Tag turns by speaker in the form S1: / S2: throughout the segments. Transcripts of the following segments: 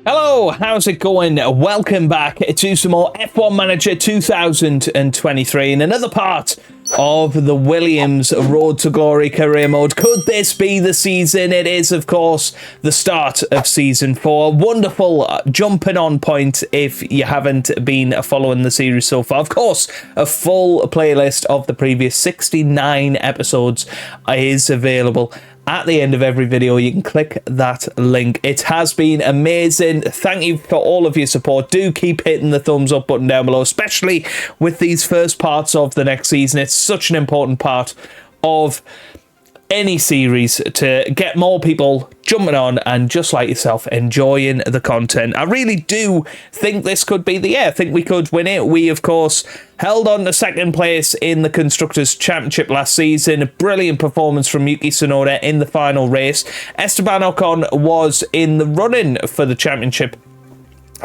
S1: Hello, how's it going? Welcome back to some more F1 Manager 2023 and another part of the Williams Road to Glory career mode. Could this be the season? It is, of course, the start of Season 4. Wonderful jumping on point if you haven't been following the series so far. Of course, a full playlist of the previous 69 episodes is available. At the end of every video, you can click that link. It has been amazing. Thank you for all of your support. Do keep hitting the thumbs up button down below, especially with these first parts of the next season. It's such an important part of any series to get more people jumping on and, just like yourself, enjoying the content. I really do think this could be the year. I think we could win it. We, of course, held on to second place in the Constructors' Championship last season. A brilliant performance from Yuki Tsunoda in the final race. Esteban Ocon was in the running for the championship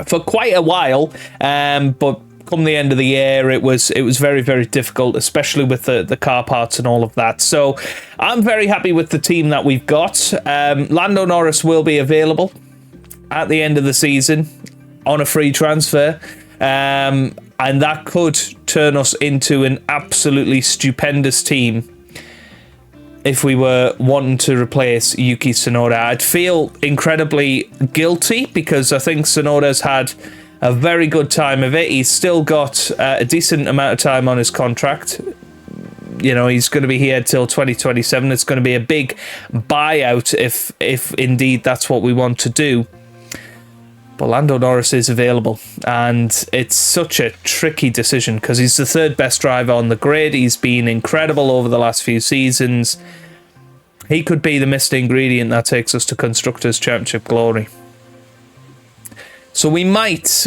S1: for quite a while, but come the end of the year, it was very, very difficult, especially with the car parts and all of that. So I'm very happy with the team that we've got. Lando Norris will be available at the end of the season on a free transfer. And that could turn us into an absolutely stupendous team if we were wanting to replace Yuki Tsunoda. I'd feel incredibly guilty because I think Tsunoda's had a very good time of it. He's still got a decent amount of time on his contract. You know, he's going to be here till 2027. It's going to be a big buyout if indeed that's what we want to do. But Lando Norris is available, and it's such a tricky decision because he's the third best driver on the grid. He's been incredible over the last few seasons. He could be the missing ingredient that takes us to Constructors' Championship glory. So we might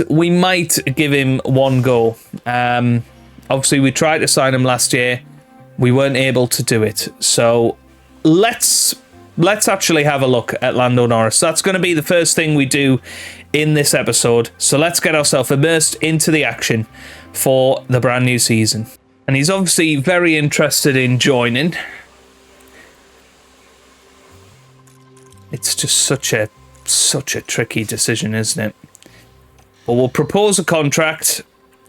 S1: give him one go. Obviously, we tried to sign him last year. We weren't able to do it. So let's actually have a look at Lando Norris. That's going to be the first thing we do in this episode. So let's get ourselves immersed into the action for the brand new season. And he's obviously very interested in joining. It's just such a tricky decision, isn't it? But we'll propose a contract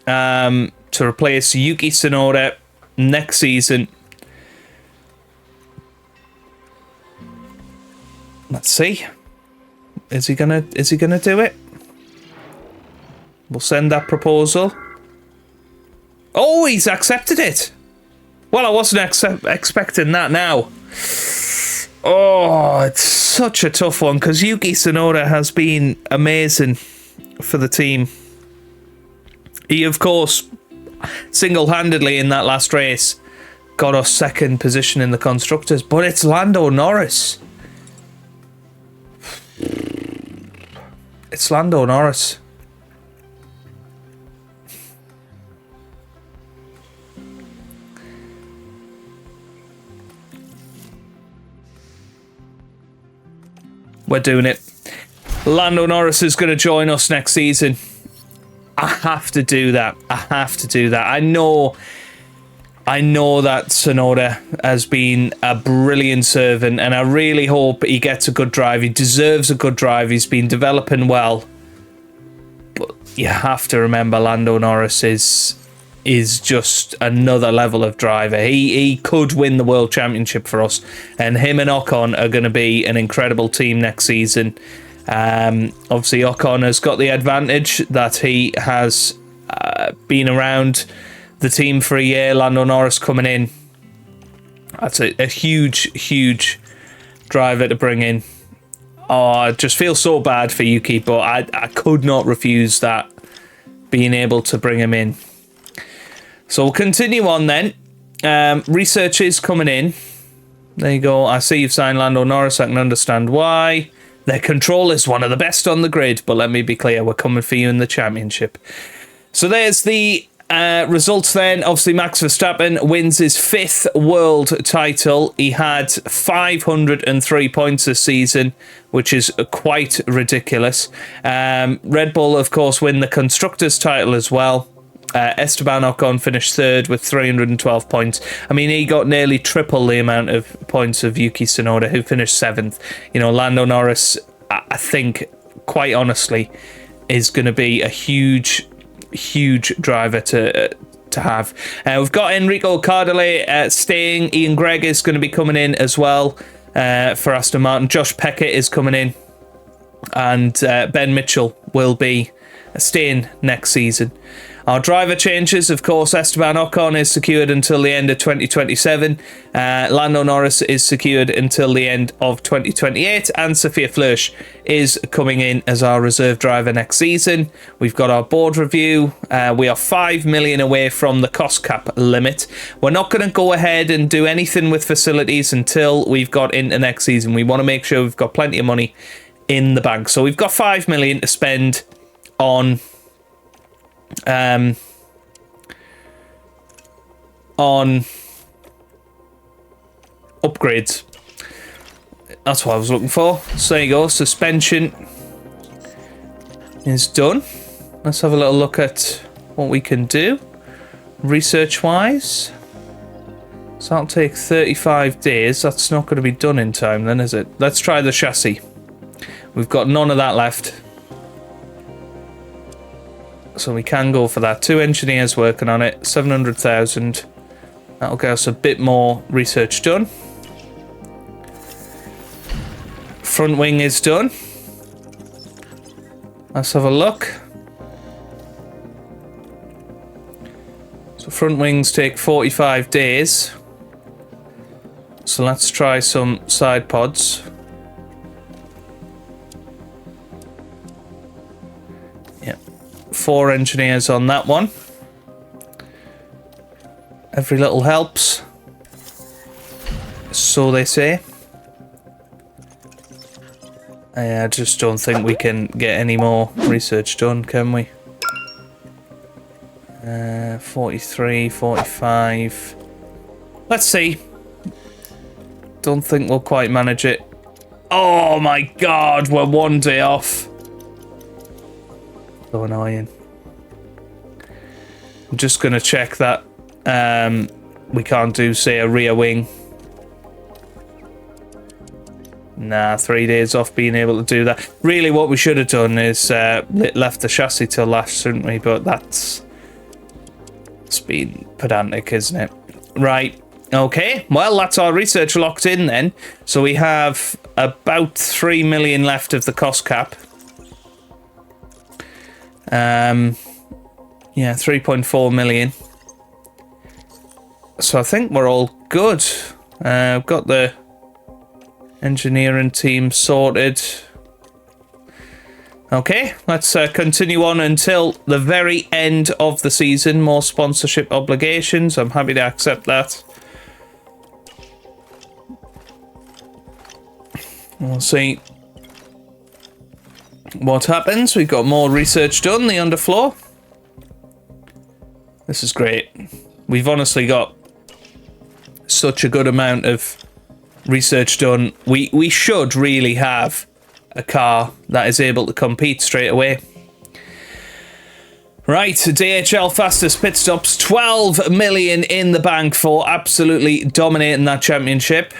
S1: to replace Yuki Tsunoda next season. Let's see. Is he gonna do it? We'll send that proposal. Oh, he's accepted it. Well, I wasn't expecting that now. Oh, it's such a tough one because Yuki Tsunoda has been amazing for the team. He, of course, single-handedly in that last race got us second position in the Constructors, but it's Lando Norris. It's Lando Norris. We're doing it. Lando Norris is going to join us next season. I have to do that. I know that Tsunoda has been a brilliant servant, and I really hope he gets a good drive. He deserves a good drive. He's been developing well. But you have to remember Lando Norris is just another level of driver. He could win the World Championship for us, and him and Ocon are going to be an incredible team next season. Obviously, Ocon has got the advantage that he has been around the team for a year. Lando Norris coming in. That's a huge driver to bring in. Oh, I just feel so bad for Yuki, but I could not refuse that, being able to bring him in. So we'll continue on then. Research is coming in. There you go. I see you've signed Lando Norris. I can understand why. Their control is one of the best on the grid, but let me be clear, we're coming for you in the championship. So there's the results then. Obviously, Max Verstappen wins his 5th world title. He had 503 points this season, which is quite ridiculous. Red Bull, of course, win the Constructors' title as well. Esteban Ocon finished 3rd with 312 points. I mean, he got nearly triple the amount of points of Yuki Tsunoda, who finished 7th. You know, Lando Norris, I think, quite honestly is going to be a huge driver to have. We've got Enrico Cardale staying. Ian Gregg is going to be coming in as well for Aston Martin. Josh Peckett is coming in, and Ben Mitchell will be staying next season. Our driver changes, of course, Esteban Ocon is secured until the end of 2027. Lando Norris is secured until the end of 2028. And Sophia Flörsch is coming in as our reserve driver next season. We've got our board review. We are 5 million away from the cost cap limit. We're not going to go ahead and do anything with facilities until we've got into next season. We want to make sure we've got plenty of money in the bank. So we've got 5 million to spend on upgrades. That's what I was looking for. So there you go. Suspension is done. Let's have a little look at what we can do research wise. So that'll take 35 days. That's not going to be done in time then, is it? Let's try the chassis. We've got none of that left, so we can go for that. 2 engineers working on it, 700,000. That'll get us a bit more research done. Front wing is done. Let's have a look. So front wings take 45 days. So let's try some side pods. Yeah, 4 engineers on that one. Every little helps, so they say. I just don't think we can get any more research done, can we? 43, 45. Let's see. Don't think we'll quite manage it. Oh my god, we're 1 day off. So annoying. I'm just going to check that we can't do, say, a rear wing. Nah, 3 days off being able to do that. Really, what we should have done is left the chassis till last, shouldn't we? But it's been pedantic, isn't it? Right. Okay. Well, that's our research locked in then. So we have about 3 million left of the cost cap. Yeah, 3.4 million. So I think we're all good. I've got the engineering team sorted. Okay, let's continue on until the very end of the season. More sponsorship obligations. I'm happy to accept that. We'll see what happens. We've got more research done, the underfloor. This is great. We've honestly got such a good amount of research done. We should really have a car that is able to compete straight away. Right, DHL fastest pit stops, 12 million in the bank for absolutely dominating that championship.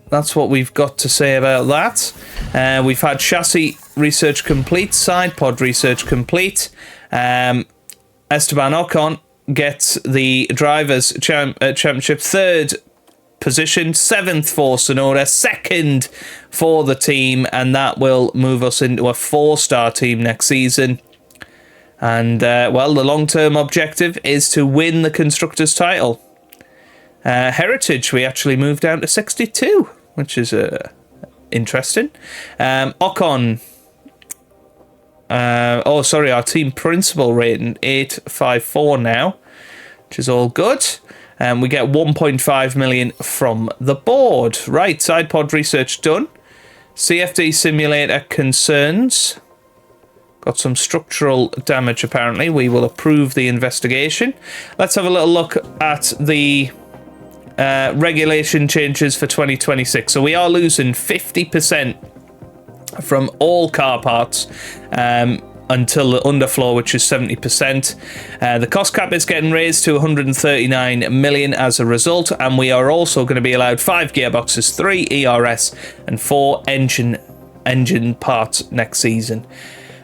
S1: That's what we've got to say about that. We've had chassis research complete, side pod research complete. Esteban Ocon gets the drivers championship, 3rd position, 7th for Sonora, 2nd for the team, and that will move us into a 4-star team next season. And well, the long-term objective is to win the constructors title. Heritage, we actually moved down to 62, which is interesting. Ocon, our team principal rating 854 now, which is all good. We get 1.5 million from the board. Right, side pod research done. CFD simulator concerns. Got some structural damage, apparently. We will approve the investigation. Let's have a little look at the regulation changes for 2026. So we are losing 50% from all car parts until the underfloor, which is 70%. The cost cap is getting raised to 139 million as a result, and we are also going to be allowed 5 gearboxes, 3 ERS, and 4 engine parts next season.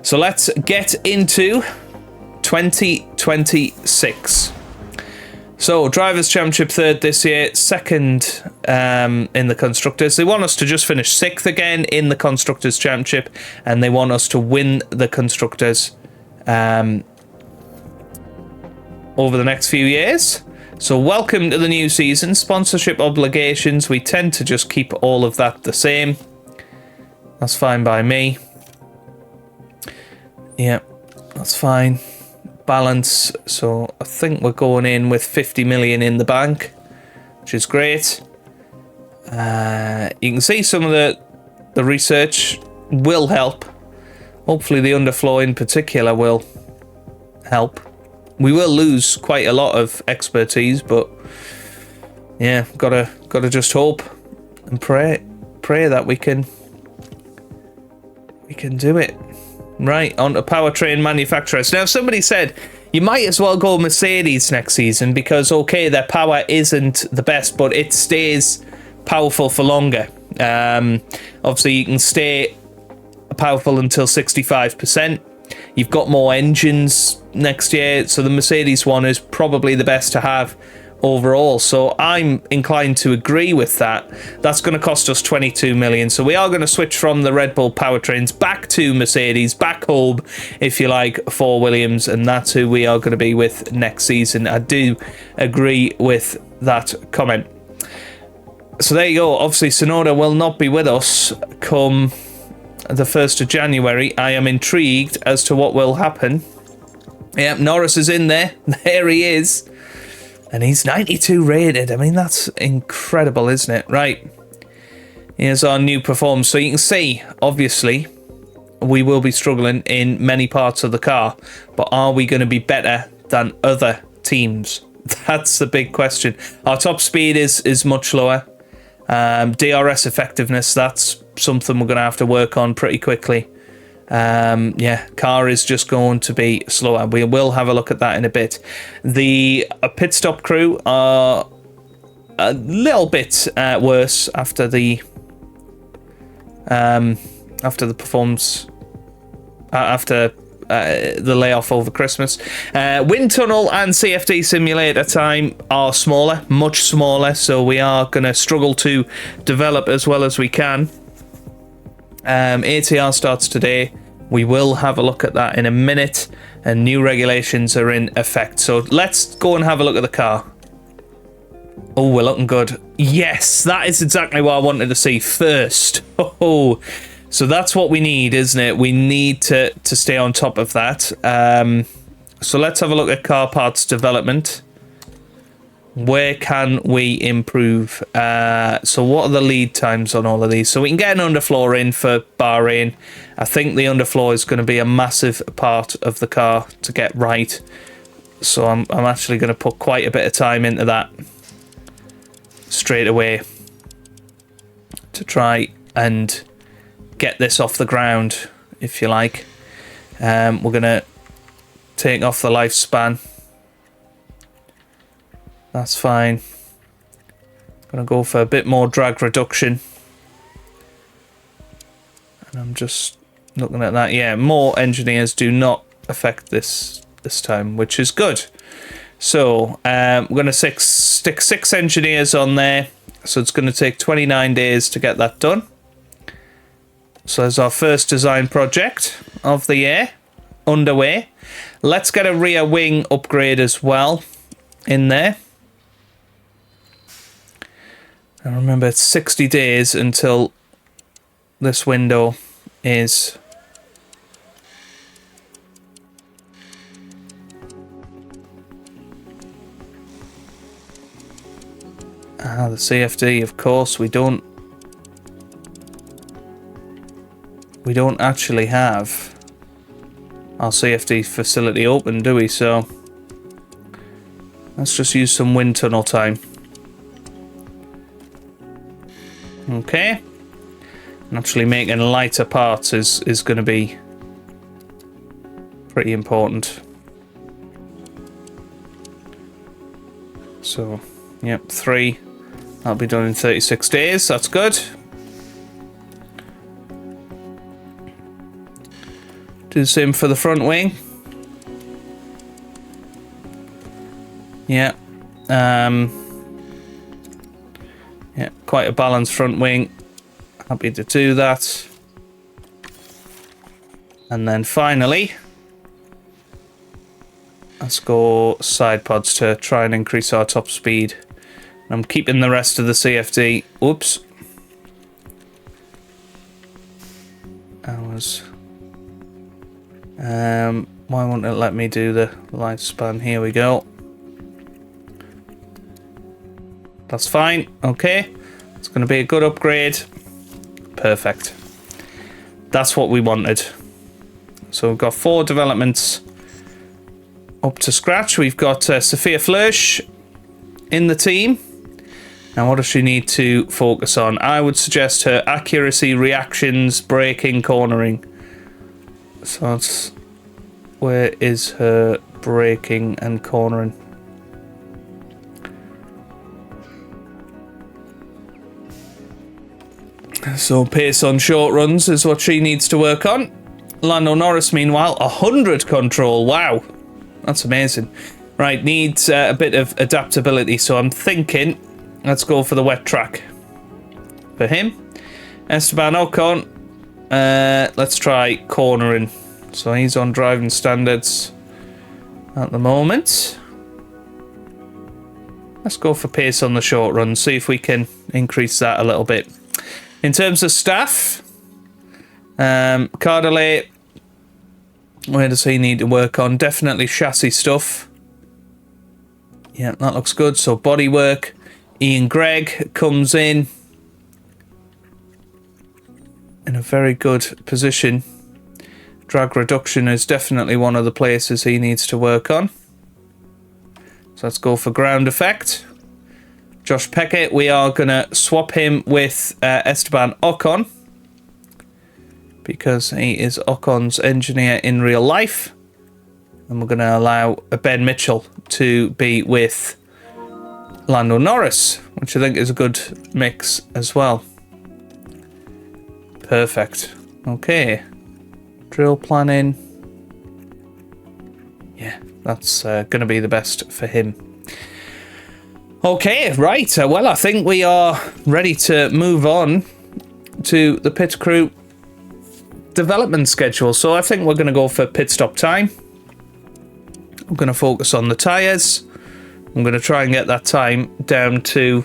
S1: So let's get into 2026. So, Drivers' Championship 3rd this year, 2nd in the Constructors. They want us to just finish 6th again in the Constructors' Championship, and they want us to win the Constructors over the next few years. So, welcome to the new season. Sponsorship obligations, we tend to just keep all of that the same. That's fine by me. Yeah, that's fine. Balance, so I think we're going in with 50 million in the bank, which is great. You can see some of the research will help. Hopefully the underflow in particular will help. We will lose quite a lot of expertise, but yeah, gotta just hope and pray that we can do it. Right, on to powertrain manufacturers. Now, somebody said you might as well go Mercedes next season because, okay, their power isn't the best, but it stays powerful for longer. Obviously, you can stay powerful until 65%. You've got more engines next year, so the Mercedes one is probably the best to have overall. So I'm inclined to agree with that. That's going to cost us 22 million. So we are going to switch from the Red Bull powertrains back to Mercedes, back home, if you like, for Williams, and that's who we are going to be with next season. I do agree with that comment. So there you go. Obviously, Sonoda will not be with us come the 1st of January. I am intrigued as to what will happen. Yep, Norris is in there. There he is. And he's 92 rated. I mean, that's incredible, isn't it? Right. Here's our new performance. So you can see, obviously, we will be struggling in many parts of the car. But are we going to be better than other teams? That's the big question. Our top speed is much lower. DRS effectiveness, that's something we're going to have to work on pretty quickly. Yeah, car is just going to be slower. We will have a look at that in a bit. The pit stop crew are a little bit worse after the performance after the layoff over Christmas. Wind tunnel and CFD simulator time are smaller, much smaller, so we are going to struggle to develop as well as we can. ATR starts today. We will have a look at that in a minute, and new regulations are in effect. So let's go and have a look at the car. Oh, we're looking good. Yes, that is exactly what I wanted to see first. Oh, so that's what we need, isn't it? We need to stay on top of that. So let's have a look at car parts development. Where can we improve? So what are the lead times on all of these? So we can get an underfloor in for Bahrain. I think the underfloor is going to be a massive part of the car to get right. So I'm actually going to put quite a bit of time into that straight away to try and get this off the ground, if you like. We're going to take off the lifespan. That's fine. Gonna go for a bit more drag reduction. And I'm just looking at that. Yeah, more engineers do not affect this time, which is good. So we're gonna stick 6 engineers on there. So it's gonna take 29 days to get that done. So there's our first design project of the year underway. Let's get a rear wing upgrade as well in there. And remember, it's 60 days until this window is the CFD, of course. We don't actually have our CFD facility open, do we? So let's just use some wind tunnel time. Okay, and actually making lighter parts is going to be pretty important. So, yep, 3. That'll be done in 36 days. That's good. Do the same for the front wing. Yeah. Yeah, quite a balanced front wing. Happy to do that. And then finally, let's go side pods to try and increase our top speed. I'm keeping the rest of the CFD. Oops. Why won't it let me do the lifespan? Here we go. That's fine. Okay. It's going to be a good upgrade. Perfect. That's what we wanted. So we've got 4 developments up to scratch. We've got Sophia Flörsch in the team. Now, what does she need to focus on? I would suggest her accuracy, reactions, braking, cornering. So that's... Where is her braking and cornering? So pace on short runs is what she needs to work on. Lando Norris, meanwhile, 100 control. Wow, that's amazing. Right, needs a bit of adaptability. So I'm thinking, let's go for the wet track for him. Esteban Ocon, let's try cornering. So he's on driving standards at the moment. Let's go for pace on the short run, see if we can increase that a little bit. In terms of staff, Cardelay, where does he need to work on? Definitely chassis stuff. Yeah, that looks good. So body work. Ian Gregg comes in a very good position. Drag reduction is definitely one of the places he needs to work on. So let's go for ground effect. Josh Peckett, we are going to swap him with Esteban Ocon, because he is Ocon's engineer in real life. And we're going to allow Ben Mitchell to be with Lando Norris, which I think is a good mix as well. Perfect. Okay. Drill planning. Yeah, that's going to be the best for him. Okay, right. Well, I think we are ready to move on to the pit crew development schedule. So I think we're going to go for pit stop time. I'm going to focus on the tyres. I'm going to try and get that time down to,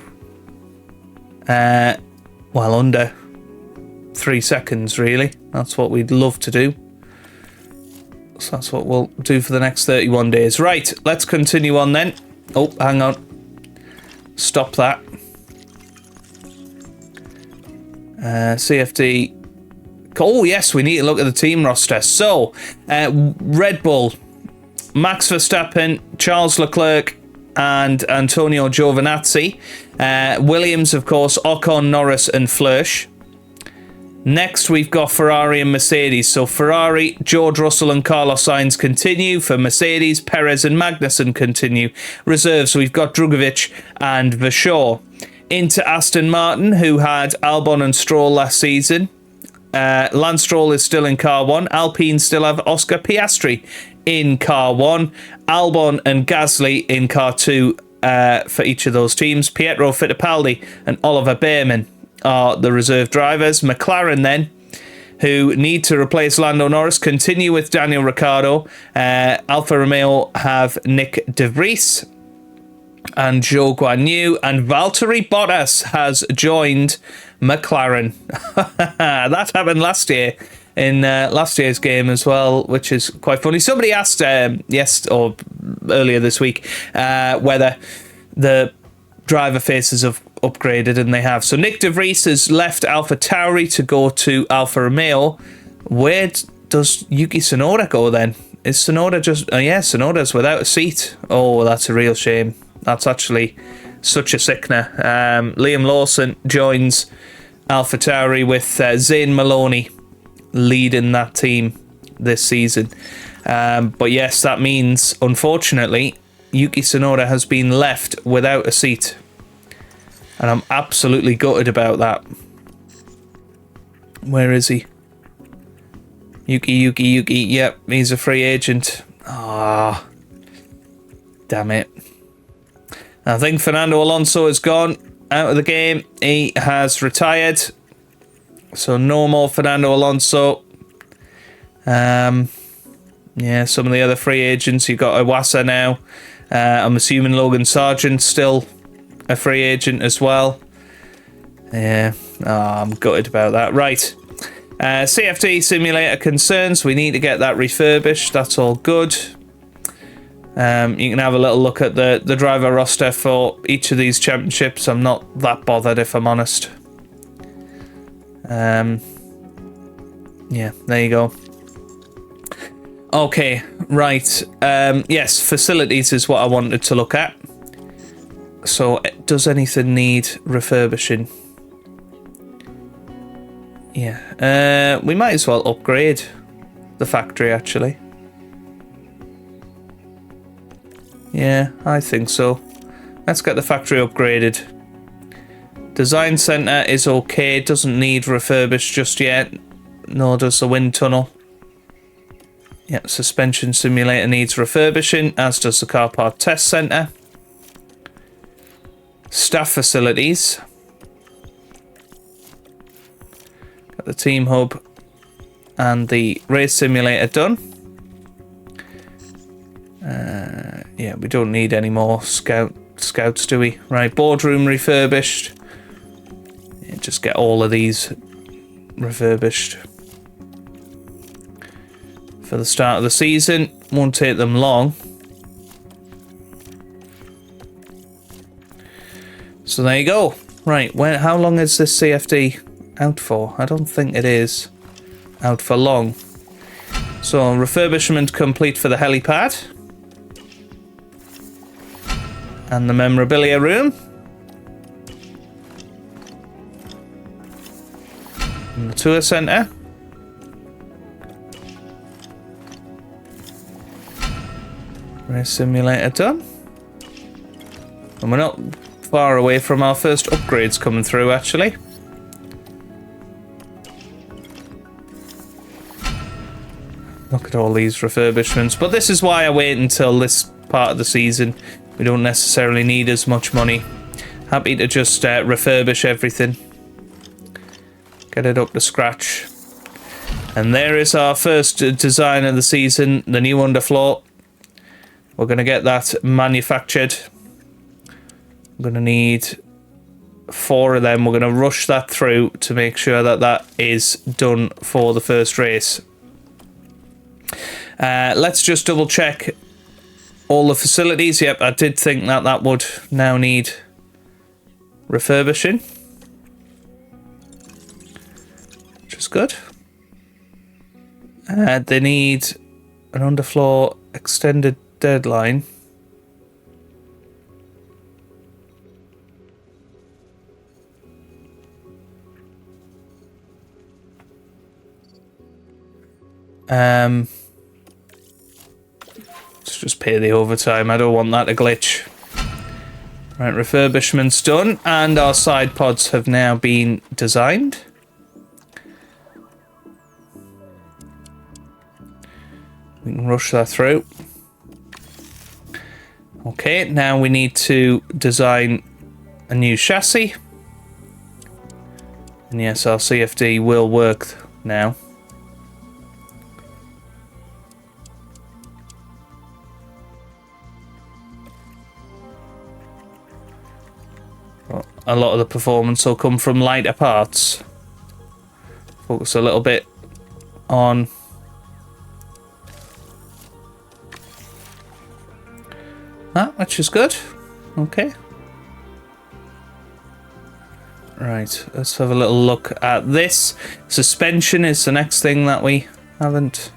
S1: well, under 3 seconds, really. That's what we'd love to do. So that's what we'll do for the next 31 days. Right, let's continue on then. Oh, hang on. Stop that. CFD. Oh, yes, we need to look at the team roster. So, Red Bull, Max Verstappen, Charles Leclerc, and Antonio Giovinazzi. Williams, of course, Ocon, Norris, and Flörsch. Next, we've got Ferrari and Mercedes. So Ferrari, George Russell and Carlos Sainz continue. For Mercedes, Perez and Magnussen continue. Reserves, we've got Drugovich and Vershaw. Into Aston Martin, who had Albon and Stroll last season. Lance Stroll is still in Car 1. Alpine still have Oscar Piastri in Car 1. Albon and Gasly in Car 2 for each of those teams. Pietro Fittipaldi and Oliver Behrman are the reserve drivers. McLaren then, who need to replace Lando Norris, continue with Daniel Ricciardo. Alfa Romeo have Nick De Vries and Zhou Guanyu, and Valtteri Bottas has joined McLaren. That happened last year in last year's game as well, which is quite funny. Somebody asked earlier this week whether the driver faces have upgraded, and they have. So Nick De Vries has left Alpha Tauri to go to Alfa Romeo. Where does Yuki Tsunoda go then? Is Tsunoda just... yeah, Tsunoda's without a seat. Oh, that's a real shame. That's actually such a sickener. Liam Lawson joins Alpha Tauri with Zane Maloney leading that team this season. But yes, that means, unfortunately, Yuki Tsunoda has been left without a seat. And I'm absolutely gutted about that. Where is he? Yuki. Yep, he's a free agent. Ah, damn it. I think Fernando Alonso is gone out of the game. He has retired. So no more Fernando Alonso. Yeah, some of the other free agents. You've got Iwasa now. I'm assuming Logan Sargent's still a free agent as well. Yeah, I'm gutted about that. Right. CFD simulator concerns. We need to get that refurbished. That's all good. You can have a little look at the driver roster for each of these championships. I'm not that bothered, if I'm honest. Yeah, there you go. Okay, right. Yes, facilities is what I wanted to look at. So, does anything need refurbishing? Yeah. We might as well upgrade the factory, actually. Yeah, I think so. Let's get the factory upgraded. Design Centre is okay. It doesn't need refurbished just yet. Nor does the wind tunnel. Yep, suspension simulator needs refurbishing, as does the car part test centre. Staff facilities. Got the team hub and the race simulator done. Yeah, we don't need any more scouts, do we? Right, boardroom refurbished. Yeah, just get all of these refurbished. For the start of the season, won't take them long. So there you go. Right, how long is this CFD out for? I don't think it is out for long. So refurbishment complete for the helipad. And the memorabilia room. And the tour centre. Race simulator done. And we're not far away from our first upgrades coming through, actually. Look at all these refurbishments. But this is why I wait until this part of the season. We don't necessarily need as much money. Happy to just refurbish everything. Get it up to scratch. And there is our first design of the season, the new underfloor. We're going to get that manufactured. I'm going to need 4 of them. We're going to rush that through to make sure that that is done for the first race. Let's just double check all the facilities. Yep, I did think that that would now need refurbishing. Which is good. They need an underfloor extended deadline. Let's just pay the overtime. I don't want that to glitch. Right, refurbishment's done, and our side pods have now been designed. We can rush that through. Okay, now we need to design a new chassis. And yes, our CFD will work now. A lot of the performance will come from lighter parts. Focus a little bit on that, which is good. Okay. Right, let's have a little look at this. Suspension is the next thing that we haven't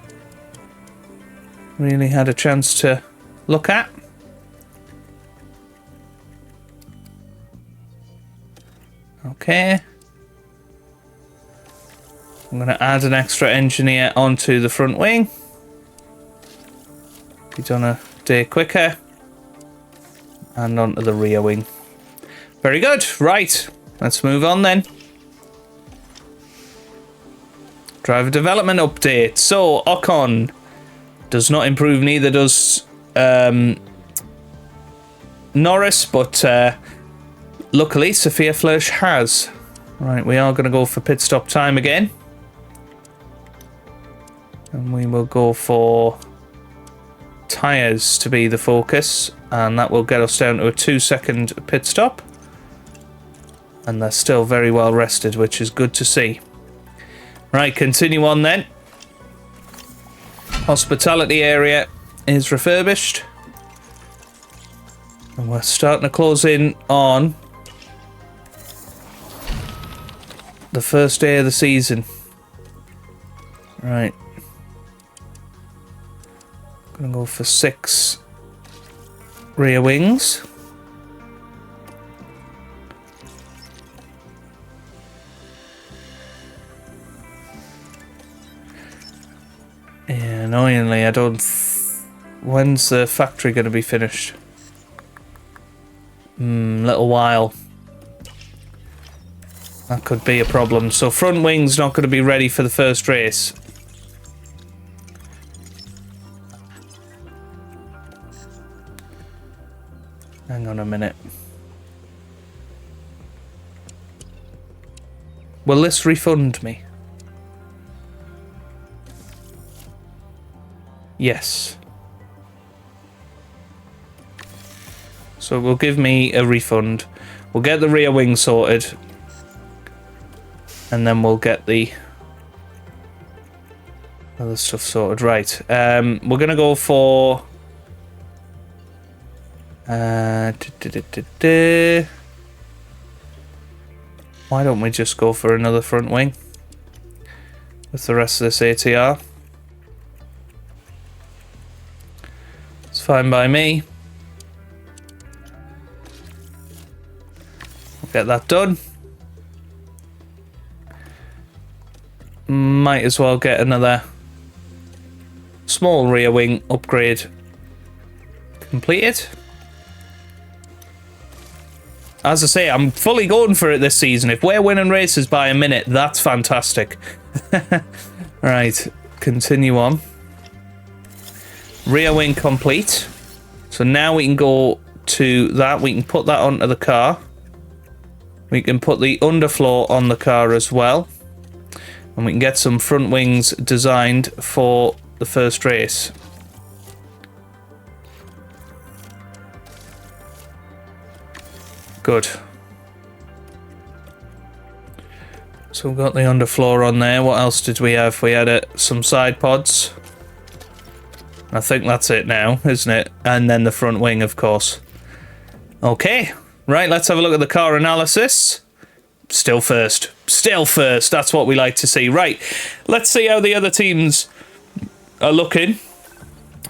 S1: really had a chance to look at. Okay. I'm going to add an extra engineer onto the front wing. Be done a day quicker. And onto the rear wing. Very good. Right. Let's move on then. Driver development update. So, Ocon does not improve, neither does Norris, but luckily Sophia Flörsch has. Right, we are going to go for pit stop time again. And we will go for tyres to be the focus, and that will get us down to a 2-second pit stop. And they're still very well rested, which is good to see. Right, continue on then. Hospitality area is refurbished. And we're starting to close in on the first day of the season. Right. Gonna go for 6 rear wings. Yeah, annoyingly, I don't... When's the factory going to be finished? Little while. That could be a problem. So front wing's not going to be ready for the first race. Hang on a minute. Will this refund me? Yes. So it will give me a refund. We'll get the rear wing sorted. And then we'll get the other stuff sorted. Right. We're going to go for... Why don't we just go for another front wing with the rest of this ATR? It's fine by me. We'll get that done. Might as well get another small rear wing upgrade completed. As I say, I'm fully going for it this season. If we're winning races by a minute, that's fantastic. Right, continue on. Rear wing complete. So now we can go to that. We can put that onto the car. We can put the underfloor on the car as well. And we can get some front wings designed for the first race. Good. So we've got the underfloor on there. What else did we have? We had some side pods. I think that's it now, isn't it? And then the front wing, of course. Okay. Right, let's have a look at the car analysis. Still first. Still first. That's what we like to see. Right. Let's see how the other teams are looking.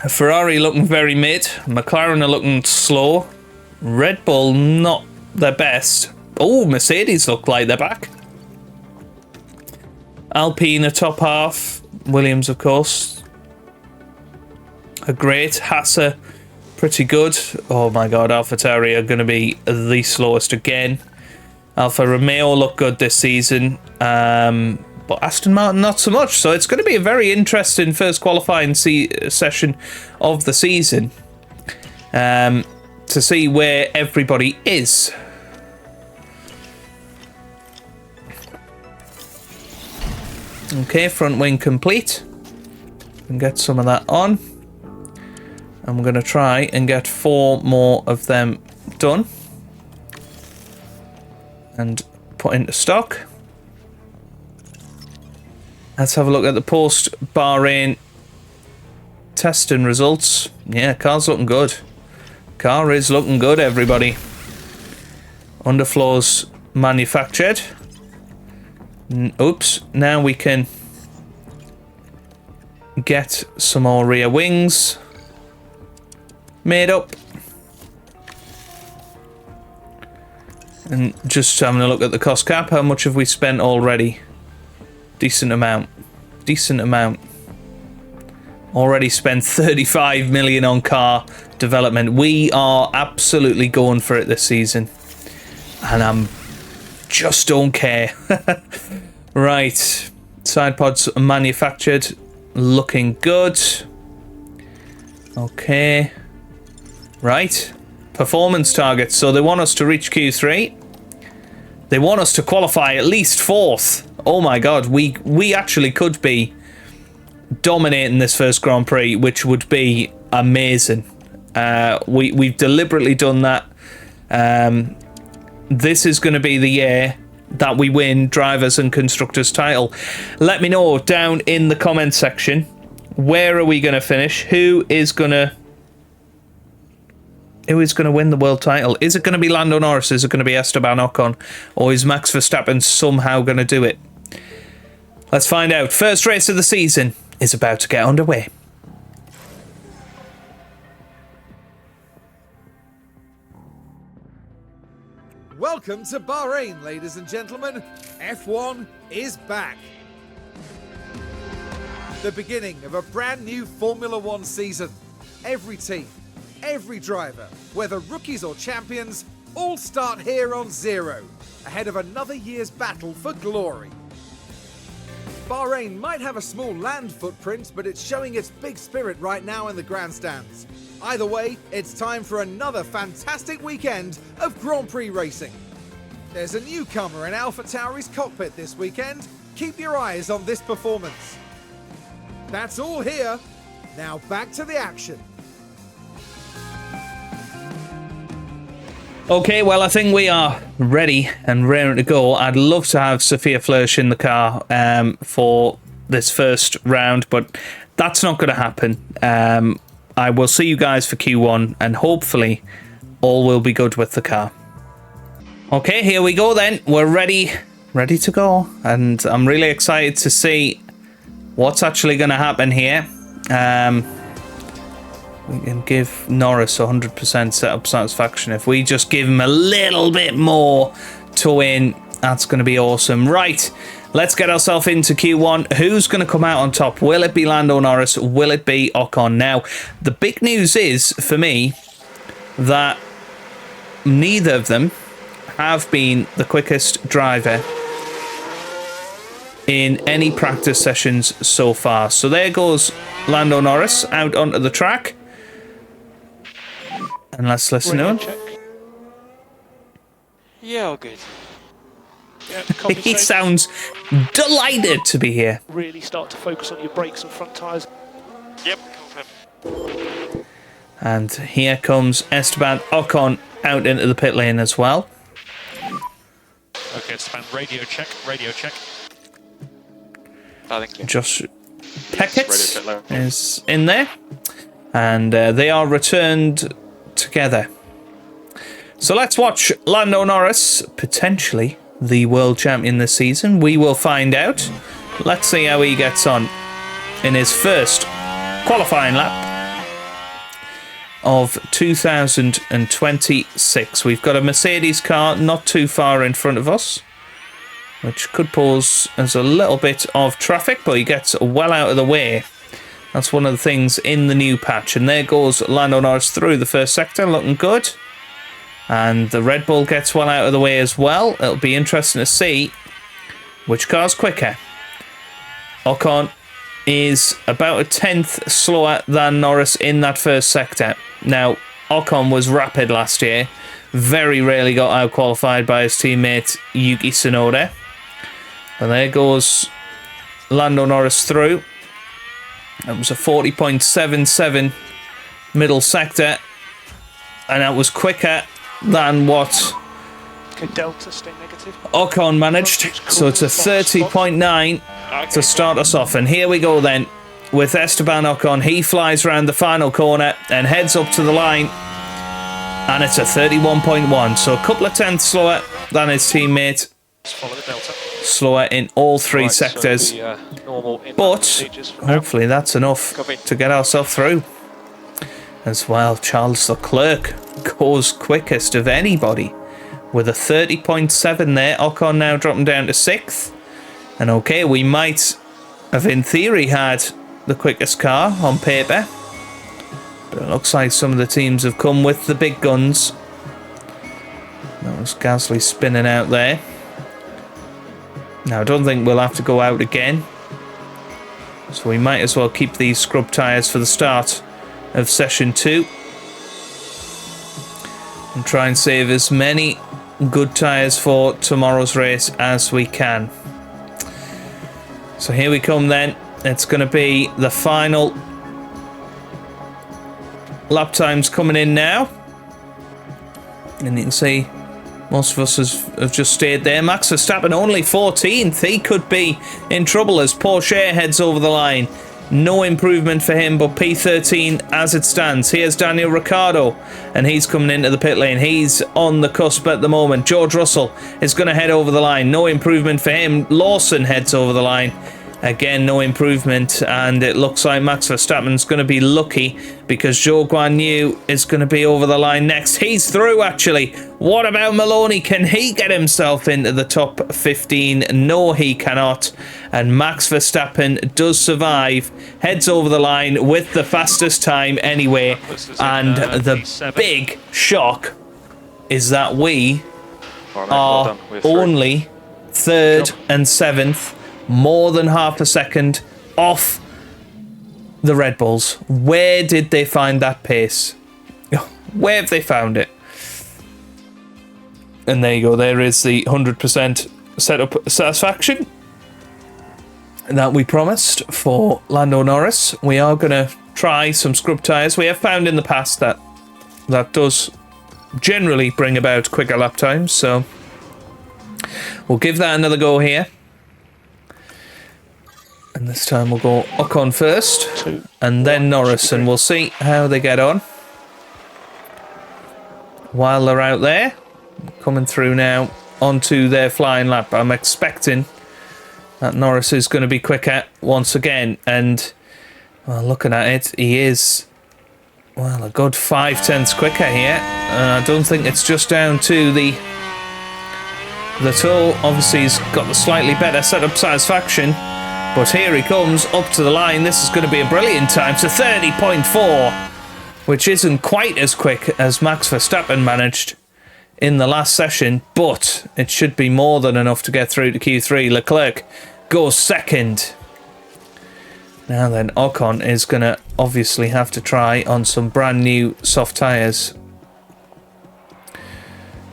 S1: Ferrari looking very mid. McLaren are looking slow. Red Bull not their best. Oh, Mercedes look like they're back. Alpine are top half. Williams, of course, are great. Haas are pretty good. Oh my god, AlphaTauri are going to be the slowest again. Alfa Romeo look good this season. But Aston Martin not so much. So it's going to be a very interesting first qualifying session of the season. To see where everybody is. Okay, front wing complete. And get some of that on. And we're going to try and get 4 more of them done. And put into stock. Let's have a look at the post-Bahrain testing results. Yeah, car's looking good. Car is looking good, everybody. Underfloors manufactured. Oops. Now we can get some more rear wings made up. And just having a look at the cost cap. How much have we spent already? Decent amount. Decent amount. Already spent 35 million on car development. We are absolutely going for it this season. And just don't care. Right. Side pods manufactured. Looking good. Okay. Right. Performance targets. So they want us to reach Q3. They want us to qualify at least 4th. Oh my god. We actually could be dominating this first Grand Prix, which would be amazing. We've deliberately done that. This is going to be the year that we win drivers and constructors title. Let me know down in the comment section, where are we going to finish? Who is going to win the world title? Is it going to be Lando Norris? Is it going to be Esteban Ocon? Or is Max Verstappen somehow going to do it? Let's find out. First race of the season is about to get underway.
S2: Welcome to Bahrain, ladies and gentlemen. F1 is back. The beginning of a brand new Formula One season. Every team, every driver, whether rookies or champions, all start here on zero, ahead of another year's battle for glory. Bahrain might have a small land footprint, but it's showing its big spirit right now in the grandstands. Either way, it's time for another fantastic weekend of Grand Prix racing. There's a newcomer in AlphaTauri's cockpit this weekend. Keep your eyes on this performance. That's all here. Now back to the action.
S1: Okay, well, I think we are ready and raring to go. I'd love to have Sophia Flörsch in the car for this first round, but that's not going to happen. I will see you guys for Q1, and hopefully all will be good with the car. Okay, here we go then. We're ready to go, and I'm really excited to see what's actually going to happen here. We can give Norris 100% setup satisfaction. If we just give him a little bit more to win, that's going to be awesome. Right, let's get ourselves into Q1. Who's going to come out on top? Will it be Lando Norris? Will it be Ocon? Now, the big news is, for me, that neither of them have been the quickest driver in any practice sessions so far. So there goes Lando Norris out onto the track. And let's listen to him.
S3: Yeah, all good. Yeah,
S1: He sounds delighted to be here.
S3: Really start to focus on your brakes and front tyres. Yep, confirm.
S1: And here comes Esteban Ocon out into the pit lane as well.
S4: Okay, Esteban, radio check, radio check.
S3: I think
S1: Josh Peckett is in there. And they are returned together. So let's watch Lando Norris, potentially the world champion this season. We will find out. Let's see how he gets on in his first qualifying lap of 2026. We've got a Mercedes car not too far in front of us, which could pose as a little bit of traffic, but he gets well out of the way. That's one of the things in the new patch. And there goes Lando Norris through the first sector, looking good. And the Red Bull gets well out of the way as well. It'll be interesting to see which car's quicker. Ocon is about a 10th slower than Norris in that first sector. Now, Ocon was rapid last year. Very rarely got out-qualified by his teammate Yuki Tsunoda. And there goes Lando Norris through. It was a 40.77 middle sector, and that was quicker than what
S3: Delta stay negative.
S1: Ocon managed. So it's a 30.9 to start us off. And here we go then with Esteban Ocon. He flies around the final corner and heads up to the line, and it's a 31.1. So a couple of tenths slower than his teammate.
S4: Follow the Delta.
S1: Slower in all three sectors.
S3: So the,
S1: but hopefully that's enough to get ourselves through. As well, Charles Leclerc goes quickest of anybody with a 30.7 there. Ocon now dropping down to 6th. And okay, we might have in theory had the quickest car on paper, but it looks like some of the teams have come with the big guns. That was Gasly spinning out there. Now, I don't think we'll have to go out again. So we might as well keep these scrub tyres for the start of session 2. And try and save as many good tyres for tomorrow's race as we can. So here we come then. It's going to be the final lap times coming in now. And you can see most of us have just stayed there. Max Verstappen only 14th. He could be in trouble as Porsche heads over the line. No improvement for him, but P13 as it stands. Here's Daniel Ricciardo, and he's coming into the pit lane. He's on the cusp at the moment. George Russell is going to head over the line. No improvement for him. Lawson heads over the line. Again, no improvement, and it looks like Max Verstappen's going to be lucky because Zhou Guanyu is going to be over the line next. He's through, actually. What about Maloney? Can he get himself into the top 15? No, he cannot. And Max Verstappen does survive, heads over the line with the fastest time anyway. And the big shock is that we are only 3rd and 7th. More than half a second off the Red Bulls. Where did they find that pace? Where have they found it? And there you go. There is the 100% setup satisfaction that we promised for Lando Norris. We are going to try some scrub tyres. We have found in the past that does generally bring about quicker lap times. So we'll give that another go here. And this time we'll go Ocon first, and then Norris, and we'll see how they get on. While they're out there, coming through now onto their flying lap. I'm expecting that Norris is going to be quicker once again. And, well, looking at it, he is, well, a good 5/10 quicker here. I don't think it's just down to the tow. Obviously, he's got the slightly better setup satisfaction. But here he comes up to the line. This is going to be a brilliant time to 30.4, which isn't quite as quick as Max Verstappen managed in the last session, but it should be more than enough to get through to Q3. Leclerc goes second. Now then, Ocon is going to obviously have to try on some brand new soft tyres.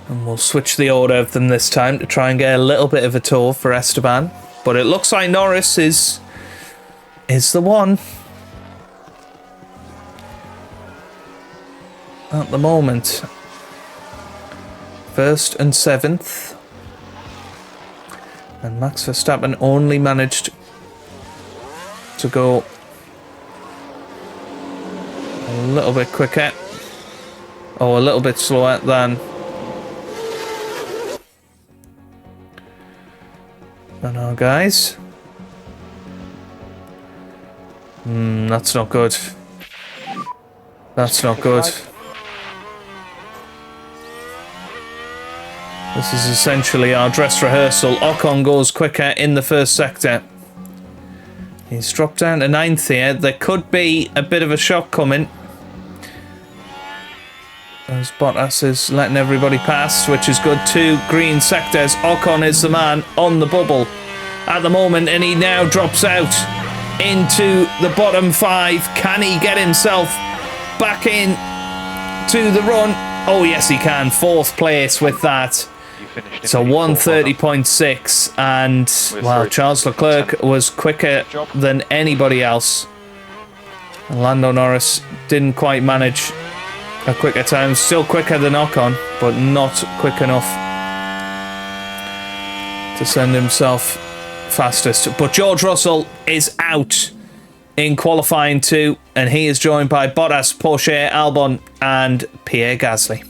S1: And we'll switch the order of them this time to try and get a little bit of a tow for Esteban. But it looks like Norris is the one at the moment. 1st and 7th. And Max Verstappen only managed to go a little bit quicker. Or a little bit slower than our guys. That's not good. That's not good. This is essentially our dress rehearsal. Ocon goes quicker in the first sector. He's dropped down to 9th here. There could be a bit of a shock coming, as Bottas is letting everybody pass, which is good. 2 green sectors. Ocon is the man on the bubble at the moment, and he now drops out into the bottom 5. Can he get himself back in to the run? Oh, yes, he can. 4th place with that. So 130.6, and, well, Charles Leclerc was quicker than anybody else. And Lando Norris didn't quite manage a quicker time. Still quicker than Ocon, but not quick enough to send himself fastest. But George Russell is out in qualifying 2, and he is joined by Bottas, Porsche, Albon, and Pierre Gasly.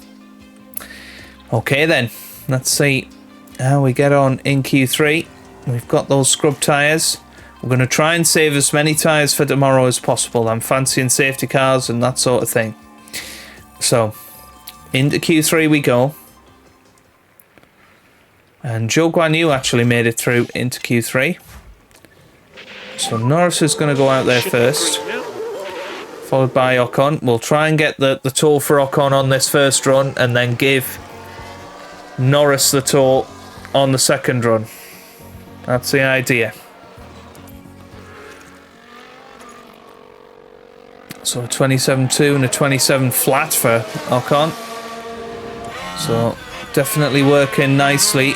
S1: Okay then, let's see how we get on in Q3. We've got those scrub tyres. We're going to try and save as many tyres for tomorrow as possible. I'm fancying safety cars and that sort of thing. So, into Q3 we go. And Zhou Guanyu actually made it through into Q3. So Norris is going to go out there first, followed by Ocon. We'll try and get the tow for Ocon on this first run, and then give Norris the tow on the second run. That's the idea. So a 27.2 and a 27 flat for Ocon. So definitely working nicely.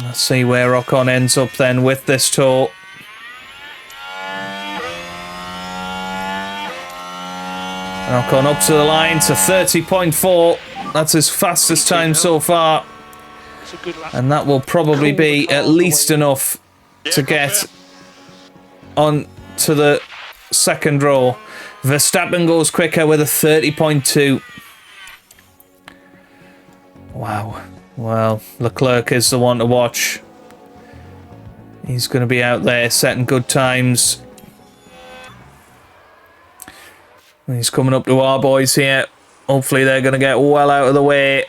S1: Let's see where Ocon ends up then with this tour. And Ocon up to the line to 30.4. That's his fastest time so far.
S3: It's a good lap.
S1: And that will probably be at least enough to get on to the second row. Verstappen goes quicker with a 30.2. Wow. Well, Leclerc is the one to watch. He's going to be out there setting good times. He's coming up to our boys here. Hopefully they're going to get well out of the way.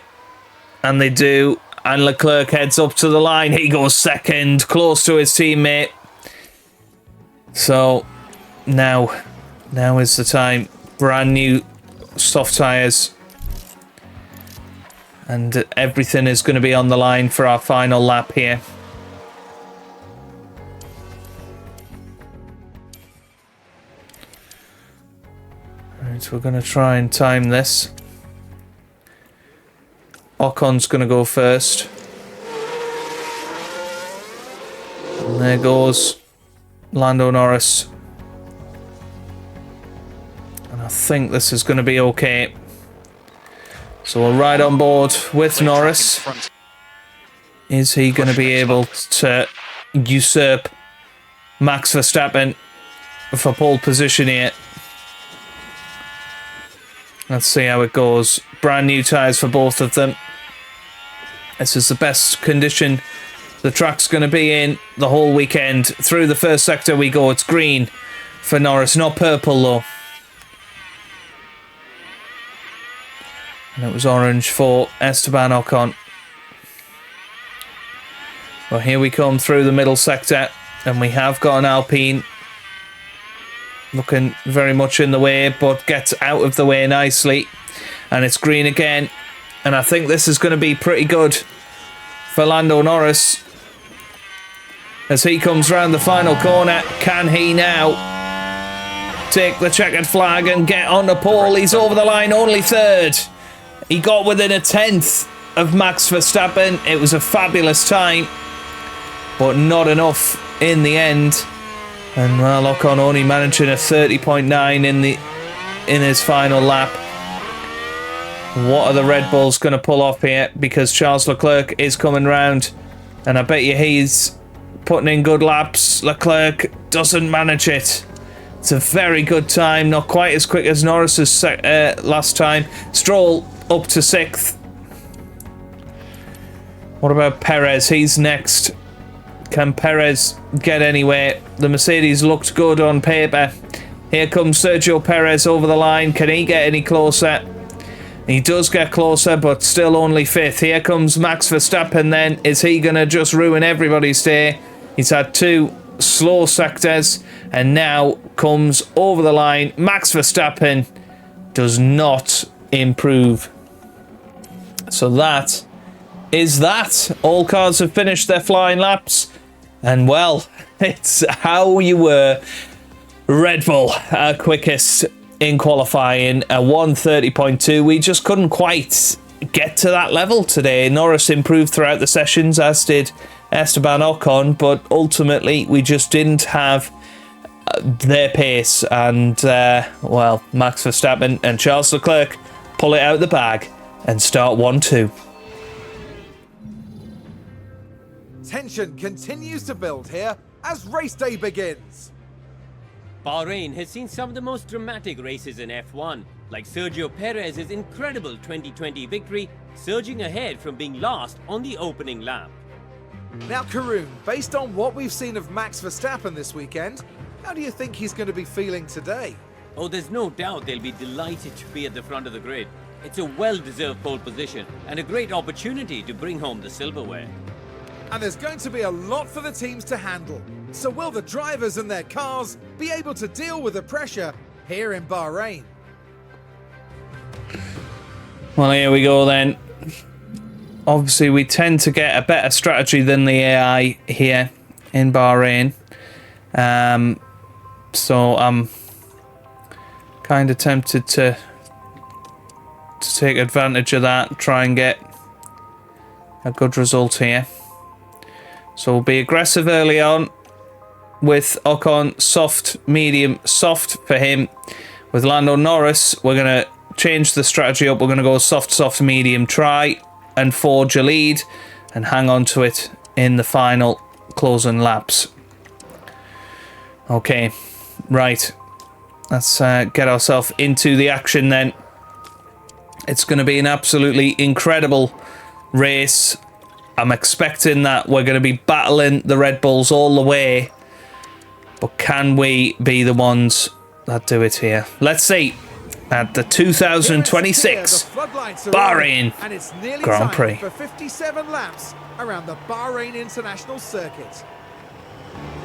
S1: And they do. And Leclerc heads up to the line. He goes second, close to his teammate. So now is the time. Brand new soft tyres. And everything is going to be on the line for our final lap here. Right, we're going to try and time this. Ocon's going to go first. And there goes Lando Norris. And I think this is going to be okay. So we'll ride on board with Norris. Is he going to be able to usurp Max Verstappen for pole position here? Let's see how it goes. Brand new tyres for both of them. This is the best condition the track's going to be in the whole weekend. Through the first sector we go. It's green for Norris, not purple though. And it was orange for Esteban Ocon. Well, here we come through the middle sector. And we have got an Alpine. Looking very much in the way, but gets out of the way nicely. And it's green again. And I think this is going to be pretty good for Lando Norris. As he comes round the final corner. Can he now take the checkered flag and get on the pole? He's over the line, only third. He got within a tenth of Max Verstappen. It was a fabulous time, but not enough in the end. And well, Ocon only managing a 30.9 in his final lap. What are the Red Bulls going to pull off here? Because Charles Leclerc is coming round, and I bet you he's putting in good laps. Leclerc doesn't manage it. It's a very good time, not quite as quick as Norris's last time. Stroll up to 6th. What about Perez? He's next. Can Perez get anywhere? The Mercedes looked good on paper. Here comes Sergio Perez over the line. Can he get any closer? He does get closer, but still only 5th. Here comes Max Verstappen then. Is he going to just ruin everybody's day? He's had 2 slow sectors, and now comes over the line. Max Verstappen does not improve. So that is that. All cars have finished their flying laps. And well, it's how you were. Red Bull quickest in qualifying, a 1:30.2. We just couldn't quite get to that level today. Norris improved throughout the sessions, as did Esteban Ocon, but ultimately we just didn't have their pace. And well, Max Verstappen and Charles Leclerc pull it out of the bag and start 1-2.
S2: Tension continues to build here as race day begins.
S5: Bahrain has seen some of the most dramatic races in F1, like Sergio Perez's incredible 2020 victory, surging ahead from being last on the opening lap.
S2: Now, Karun, based on what we've seen of Max Verstappen this weekend, how do you think he's going to be feeling today?
S5: Oh, there's no doubt they'll be delighted to be at the front of the grid. It's a well-deserved pole position and a great opportunity to bring home the silverware.
S2: And there's going to be a lot for the teams to handle. So will the drivers and their cars be able to deal with the pressure here in Bahrain?
S1: Well, here we go then. Obviously, we tend to get a better strategy than the AI here in Bahrain. So I'm kind of tempted to take advantage of that, try and get a good result here. So we'll be aggressive early on with Ocon, soft, medium, soft for him. With Lando Norris, we're going to change the strategy up. We're going to go soft, soft, medium, try and forge a lead and hang on to it in the final closing laps. Okay, right. Let's get ourselves into the action then. It's going to be an absolutely incredible race. I'm expecting that we're going to be battling the Red Bulls all the way. But can we be the ones that do it here? Let's see. At the 2026 Bahrain
S2: and it's nearly
S1: Grand
S2: time
S1: Prix.
S2: for 57 laps around the Bahrain International Circuit.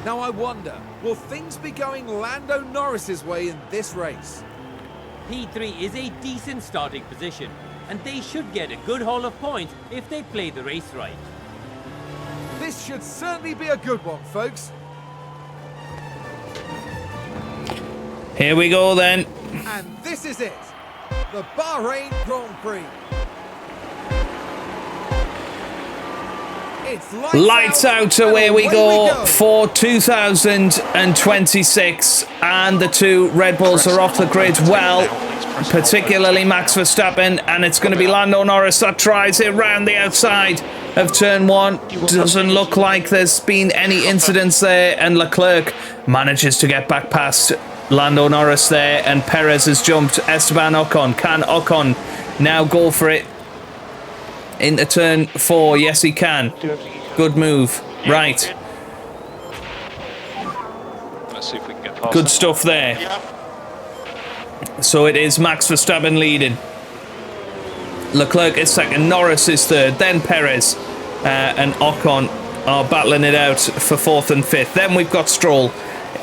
S2: Now I wonder, will things be going Lando Norris's way in this race?
S5: P3 is a decent starting position, and they should get a good haul of points if they play the race right.
S2: This should certainly be a good one, folks.
S1: Here we go then.
S2: And this is it, the Bahrain Grand Prix. It's
S1: Lights out, away we go for 2026, and the two Red Bulls are off the grid well, particularly Max Verstappen, and it's going to be Lando Norris that tries it round the outside of turn one. Doesn't look like there's been any incidents there, and Leclerc manages to get back past Lando Norris there, and Perez has jumped Esteban Ocon. Can Ocon now go for it into turn four? Yes, he can. Good move. Right.
S4: Let's see if we can get past
S1: Good
S4: them.
S1: stuff there. So it is Max Verstappen leading. Leclerc is second, Norris is third, then Perez and Ocon are battling it out for fourth and fifth. Then we've got Stroll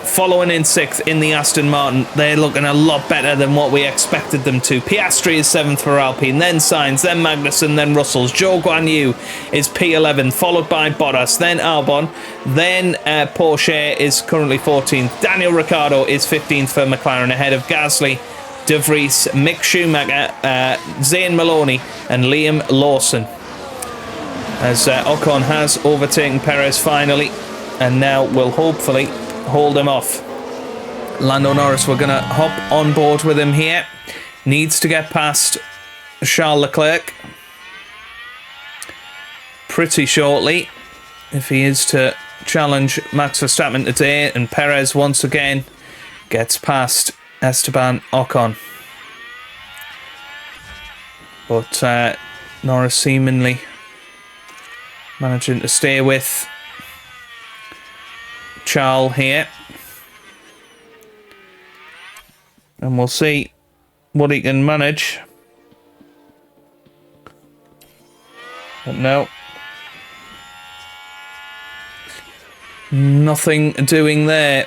S1: following in sixth in the Aston Martin. They're looking a lot better than what we expected them to. Piastri is seventh for Alpine, then Sainz, then Magnussen, then Russell's. Zhou Guanyu is P11, followed by Bottas, then Albon, then Porsche is currently 14th. Daniel Ricciardo is 15th for McLaren, ahead of Gasly, De Vries, Mick Schumacher, Zayn Maloney, and Liam Lawson. As Ocon has overtaken Perez finally, and now will hopefully hold him off. Lando Norris, we're going to hop on board with him here. Needs to get past Charles Leclerc pretty shortly if he is to challenge Max Verstappen today, and Perez once again gets past Esteban Ocon. But Norris seemingly managing to stay with Charles here, and we'll see what he can manage. But no, nothing doing there.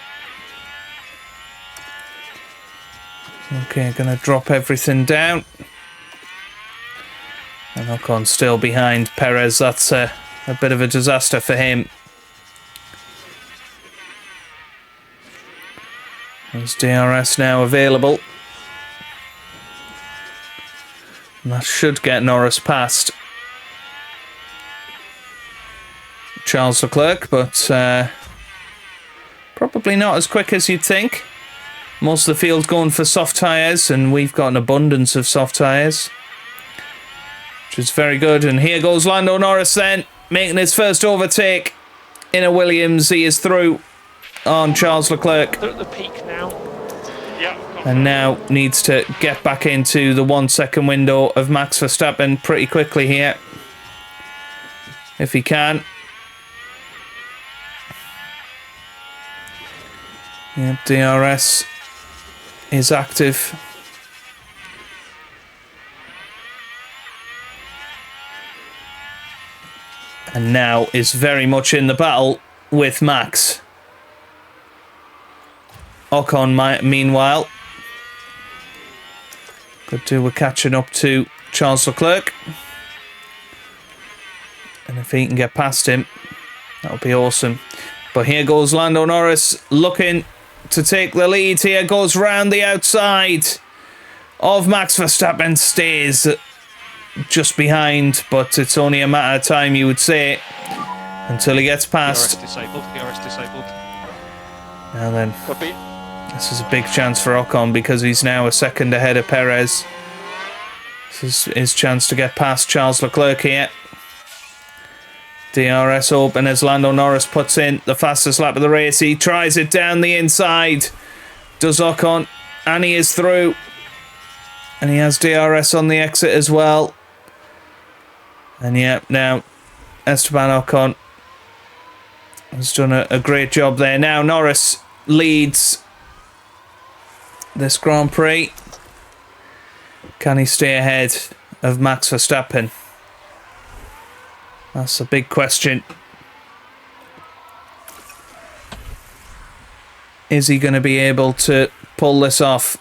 S1: Okay, gonna drop everything down, and Ocon still behind Perez. That's a bit of a disaster for him. There's DRS now available. And that should get Norris past Charles Leclerc, but probably not as quick as you'd think. Most of the field's going for soft tyres, and we've got an abundance of soft tyres, which is very good. And here goes Lando Norris then, making his first overtake in a Williams. He is through on Charles Leclerc.
S3: They're at the peak now. Yeah.
S1: And now needs to get back into the 1 second window of Max Verstappen pretty quickly here, if he can. Yep, DRS is active. And now is very much in the battle with Max. Ocon, meanwhile, could do with catching up to Charles Leclerc. And if he can get past him, that'll be awesome. But here goes Lando Norris looking to take the lead. Here goes round the outside of Max Verstappen. Stays just behind, but it's only a matter of time, you would say, until he gets past.
S4: DRS disabled.
S1: Now then,
S3: Copy.
S1: this is a big chance for Ocon because he's now a second ahead of Perez. This is his chance to get past Charles Leclerc here. DRS open as Lando Norris puts in the fastest lap of the race. He tries it down the inside. Does Ocon, and he is through. And he has DRS on the exit as well. And yeah, now Esteban Ocon has done a great job there. Now Norris leads this Grand Prix. Can he stay ahead of Max Verstappen? That's a big question. Is he going to be able to pull this off?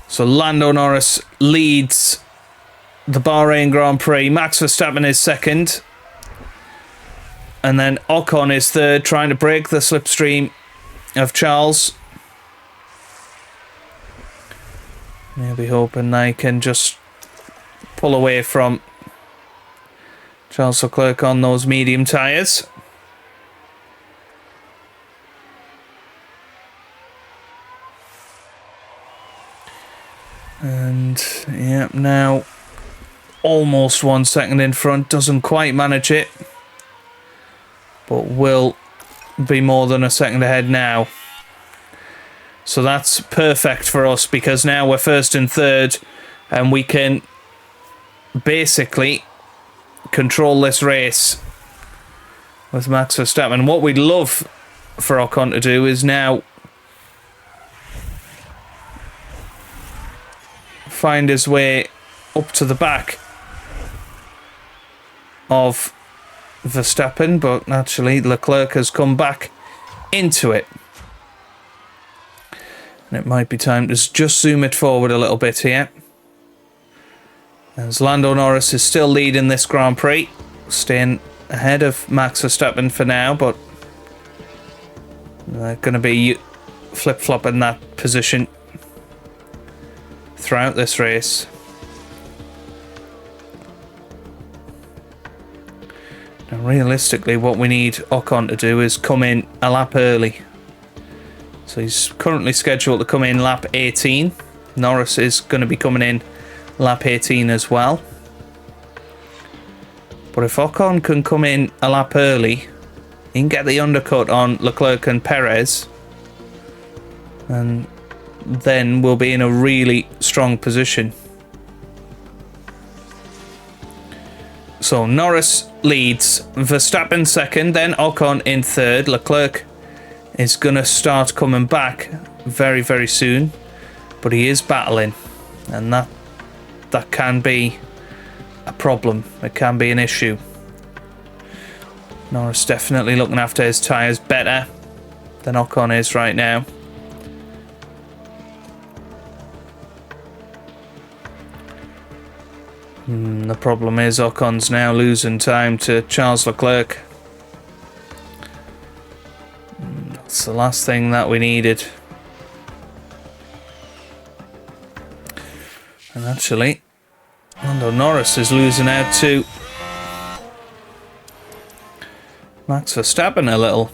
S1: So Lando Norris leads the Bahrain Grand Prix. Max Verstappen is second. And then Ocon is third, trying to break the slipstream of Charles. He'll be hoping they can just pull away from Charles Leclerc on those medium tyres. And yeah, now almost 1 second in front. Doesn't quite manage it, but will be more than a second ahead now. So that's perfect for us because now we're first and third and we can basically control this race with Max Verstappen. What we'd love for Ocon to do is now find his way up to the back of Verstappen, but naturally Leclerc has come back into it. And it might be time to just zoom it forward a little bit here. As Lando Norris is still leading this Grand Prix, staying ahead of Max Verstappen for now, but they're going to be flip-flopping that position throughout this race. Now, realistically, what we need Ocon to do is come in a lap early. So he's currently scheduled to come in lap 18. Norris is going to be coming in lap 18 as well. But if Ocon can come in a lap early, he can get the undercut on Leclerc and Perez, and then we'll be in a really strong position. So Norris leads, Verstappen second, then Ocon in third. Leclerc is going to start coming back very, very soon, but he is battling, and that can be a problem. It can be an issue. Norris definitely looking after his tyres better than Ocon is right now. The problem is Ocon's now losing time to Charles Leclerc. That's the last thing that we needed. And actually, Lando Norris is losing out to Max Verstappen a little.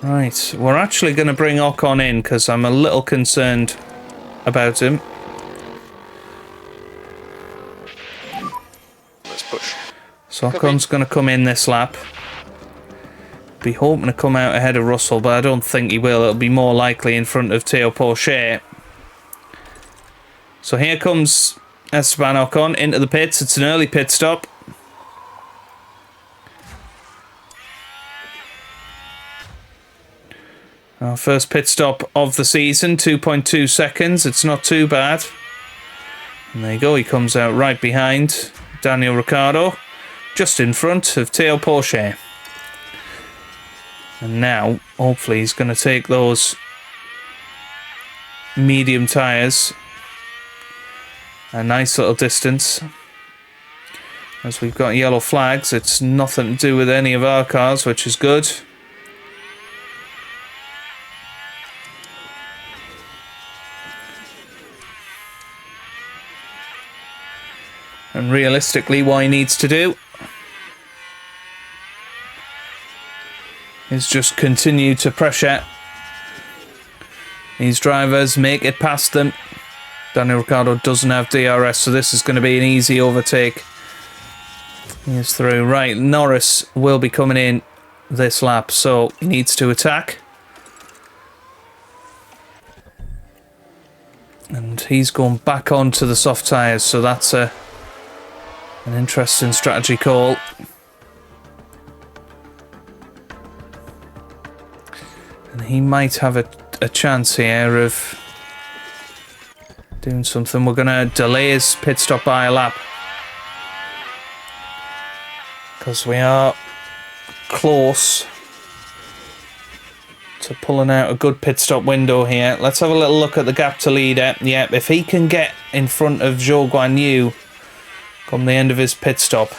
S1: Right, we're actually going to bring Ocon in because I'm a little concerned about him.
S4: Let's push.
S1: So Ocon's going to come in this lap. Be hoping to come out ahead of Russell, but I don't think he will. It'll be more likely in front of Théo Pourchaire. So here comes Esteban Ocon into the pits. It's an early pit stop. Our first pit stop of the season, 2.2 seconds. It's not too bad. And there you go, he comes out right behind Daniel Ricciardo, just in front of Théo Pourchaire. And now, hopefully, he's going to take those medium tyres a nice little distance. As we've got yellow flags, it's nothing to do with any of our cars, which is good. And realistically, what he needs to do is just continue to pressure these drivers, make it past them. Daniel Ricciardo doesn't have DRS, so this is going to be an easy overtake. He's through. Right, Norris will be coming in this lap, so he needs to attack. And he's going back onto the soft tyres, so that's an interesting strategy call. And he might have a chance here of doing something. We're going to delay his pit stop by a lap, because we are close to pulling out a good pit stop window here. Let's have a little look at the gap to leader. Yeah, if he can get in front of Zhou Guanyu come the end of his pit stop,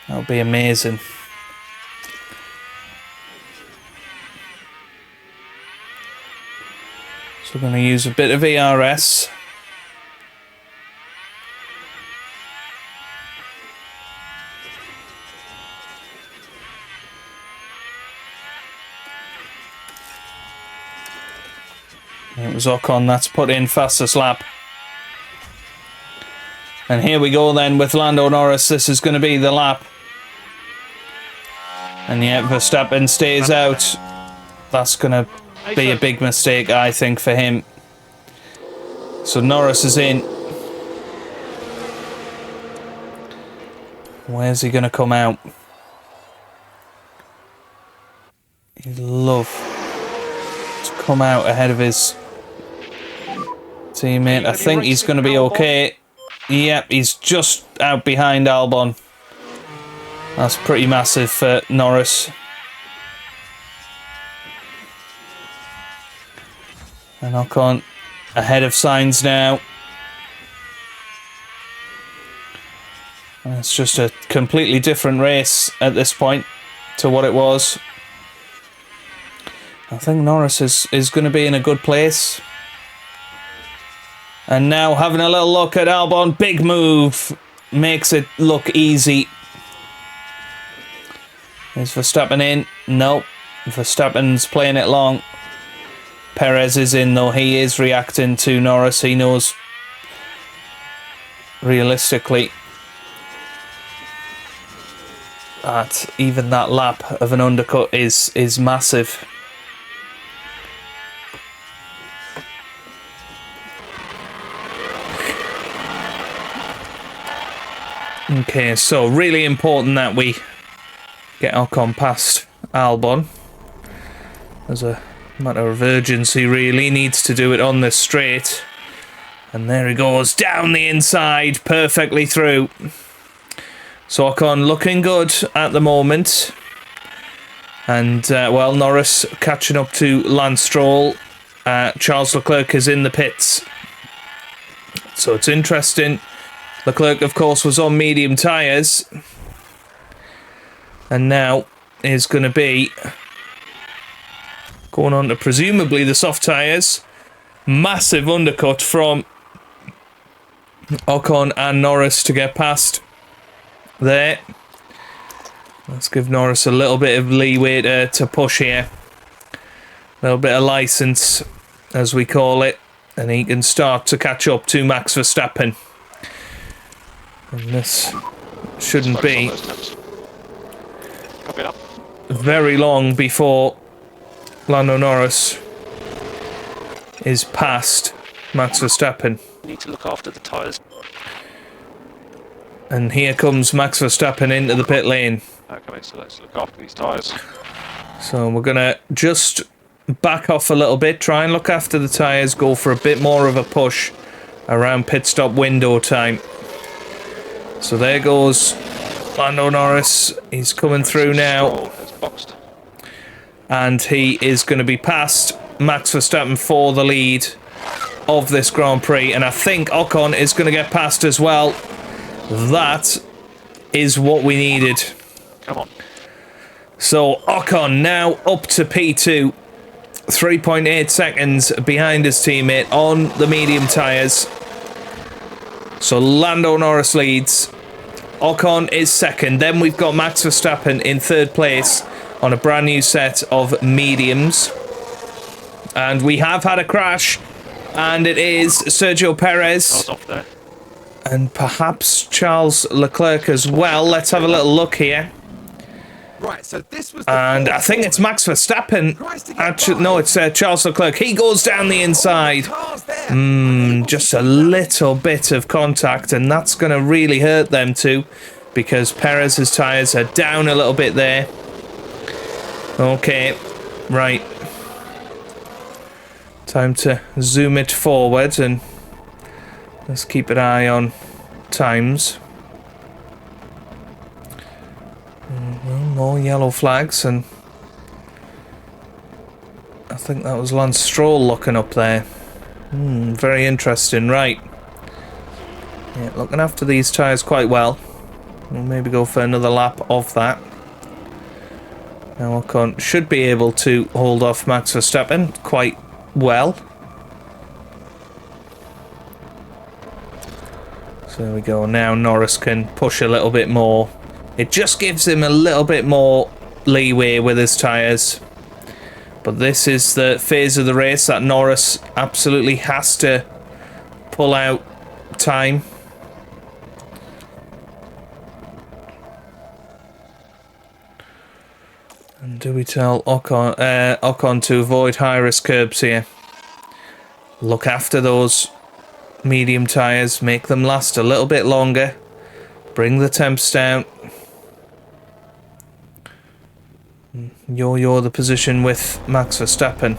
S1: that'll be amazing. So we're going to use a bit of ERS. It was Ocon that's put in fastest lap. And here we go then with Lando Norris. This is going to be the lap. And yet Verstappen stays out. That's going to be a big mistake, I think, for him. So Norris is in. Where's he going to come out? He'd love to come out ahead of his teammate. I think he's going to be okay. Yep, he's just out behind Albon. That's pretty massive for Norris. And Ocon ahead of Sainz now. And it's just a completely different race at this point to what it was. I think Norris is going to be in a good place. And now having a little look at Albon. Big move. Makes it look easy. Is Verstappen in? Nope. Verstappen's playing it long. Perez is in, though. He is reacting to Norris. He knows realistically that even that lap of an undercut is massive. Okay, so really important that we get Ocon past Albon. As a matter of urgency, really needs to do it on this straight. And there he goes, down the inside, perfectly through. So Ocon looking good at the moment. And, well, Norris catching up to Lance Stroll. Charles Leclerc is in the pits. So it's interesting. Leclerc, of course, was on medium tyres. And now is going to be going on to presumably the soft tyres. Massive undercut from Ocon and Norris to get past there. Let's give Norris a little bit of leeway to push here. A little bit of licence, as we call it. And he can start to catch up to Max Verstappen. And this shouldn't be very long before Lando Norris is past Max Verstappen.
S3: Need to look after the tyres.
S1: And here comes Max Verstappen into the pit lane.
S3: Okay, so let's look after these tyres.
S1: So we're going to just back off a little bit, try and look after the tyres, go for a bit more of a push around pit stop window time. So there goes Lando Norris. He's coming through now. And he is going to be past Max Verstappen for the lead of this Grand Prix. And I think Ocon is going to get past as well. That is what we needed.
S4: Come on.
S1: So Ocon now up to P2. 3.8 seconds behind his teammate on the medium tyres. So Lando Norris leads. Ocon is second. Then we've got Max Verstappen in third place on a brand new set of mediums. And we have had a crash. And it is Sergio Perez.
S4: I was off there.
S1: And perhaps Charles Leclerc as well. Let's have a little look here.
S2: Right, so this was the
S1: And I think it's Max Verstappen. Actually, no, it's Charles Leclerc. He goes down the inside. Just a little bit of contact, and that's going to really hurt them too, because Perez's tyres are down a little bit there. Okay, right. Time to zoom it forward, and let's keep an eye on times. More yellow flags, and I think that was Lance Stroll looking up there. Very interesting. Right. Yeah, looking after these tyres quite well. We'll maybe go for another lap of that. Now Ocon should be able to hold off Max Verstappen quite well. So there we go. Now Norris can push a little bit more. It just gives him a little bit more leeway with his tyres. But this is the phase of the race that Norris absolutely has to pull out time. And do we tell Ocon to avoid high-risk curbs here? Look after those medium tyres, make them last a little bit longer, bring the temps down. Yo-yo the position with Max Verstappen.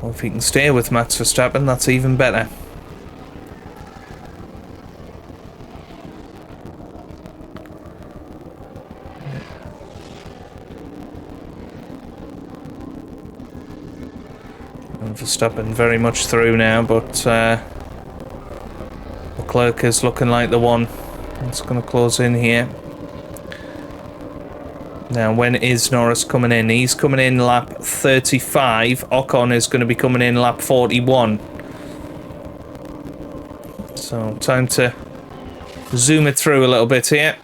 S1: Or if he can stay with Max Verstappen, that's even better. And Verstappen very much through now, but Leclerc is looking like the one that's going to close in here. Now, when is Norris coming in? He's coming in lap 35. Ocon is going to be coming in lap 41. So, time to zoom it through a little bit here.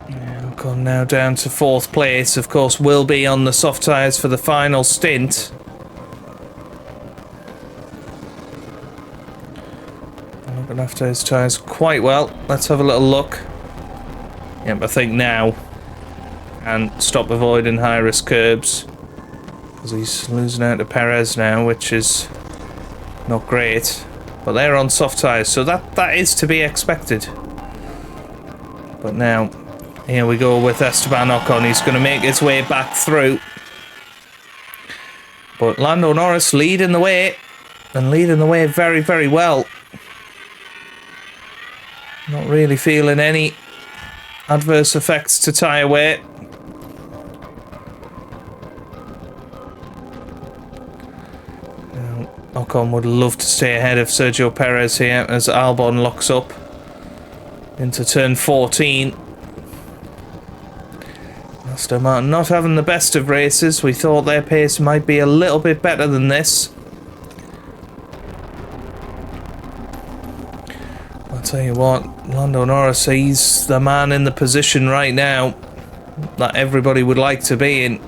S1: Ocon now down to 4th place. Of course, will be on the soft tyres for the final stint. Looking after his tyres quite well. Let's have a little look. Yep, I think now. And stop avoiding high-risk curbs. Because he's losing out to Perez now, which is not great. But they're on soft tyres, so that is to be expected. But now, here we go with Esteban Ocon. He's going to make his way back through. But Lando Norris leading the way. And leading the way very, very well. Not really feeling any adverse effects to tyre weight. Ocon would love to stay ahead of Sergio Perez here as Albon locks up into turn 14. Aston Martin not having the best of races. We thought their pace might be a little bit better than this. I'll tell you what, Lando Norris, he's the man in the position right now that everybody would like to be in.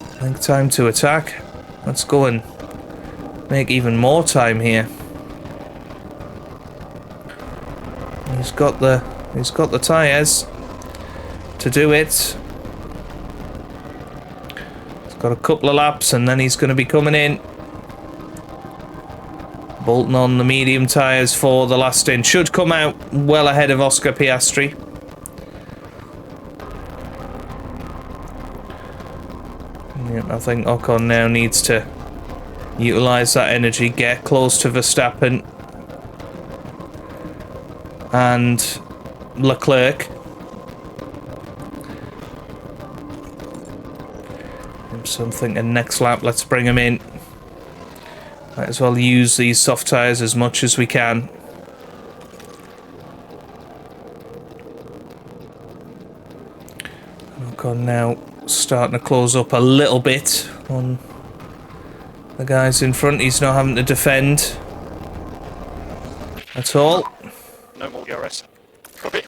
S1: I think time to attack. Let's go and make even more time here. He's got the tyres to do it. He's got a couple of laps and then he's going to be coming in. Bolton on the medium tyres for the last stint. Should come out well ahead of Oscar Piastri. Yeah, I think Ocon now needs to utilise that energy, get close to Verstappen and Leclerc. So I'm thinking next lap, let's bring him in. Might as well use these soft tyres as much as we can. Ocon now starting to close up a little bit on the guys in front. He's not having to defend at all.
S4: No more DRS. Copy.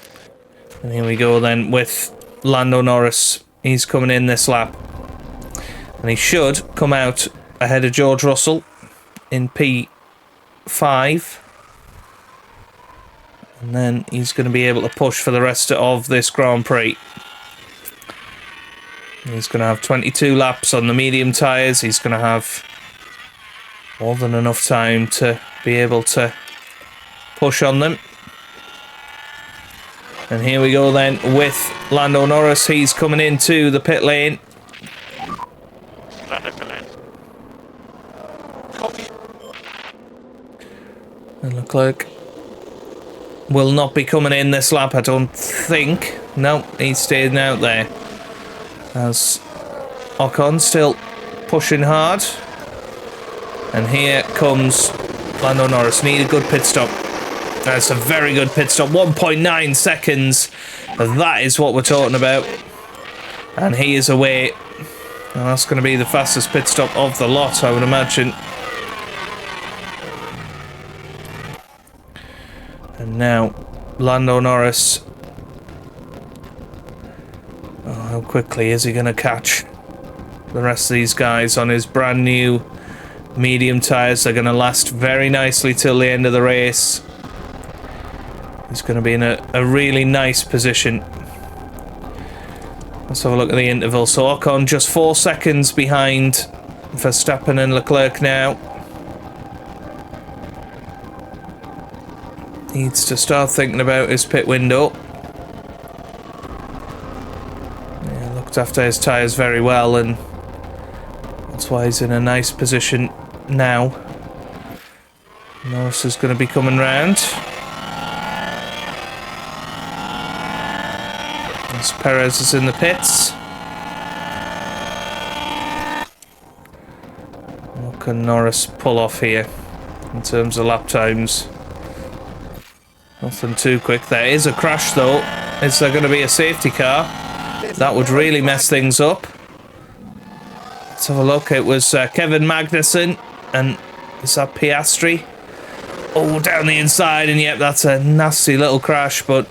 S1: And here we go then with Lando Norris. He's coming in this lap. And he should come out ahead of George Russell in P5. And then he's going to be able to push for the rest of this Grand Prix. He's going to have 22 laps on the medium tyres. He's going to have more than enough time to be able to push on them. And here we go then with Lando Norris. He's coming into the pit lane.
S4: Lando pit lane. Copy.
S1: And Leclerc will not be coming in this lap, I don't think. No, he's staying out there. As Ocon still pushing hard. And here comes Lando Norris. Need a good pit stop. That's a very good pit stop. 1.9 seconds. That is what we're talking about. And he is away. And that's going to be the fastest pit stop of the lot, I would imagine. And now, Lando Norris. Oh, how quickly is he going to catch the rest of these guys on his brand new medium tyres? They're going to last very nicely till the end of the race. He's going to be in a really nice position. Let's have a look at the interval. So Ocon just 4 seconds behind Verstappen and Leclerc now. Needs to start thinking about his pit window. Yeah, looked after his tyres very well, and that's why he's in a nice position now. Norris is going to be coming round. As Perez is in the pits. What can Norris pull off here in terms of lap times? Nothing too quick. There is a crash though. Is there going to be a safety car? That would really mess things up. Let's have a look. It was Kevin Magnussen, and is that Piastri? Oh, down the inside, and yep, that's a nasty little crash, but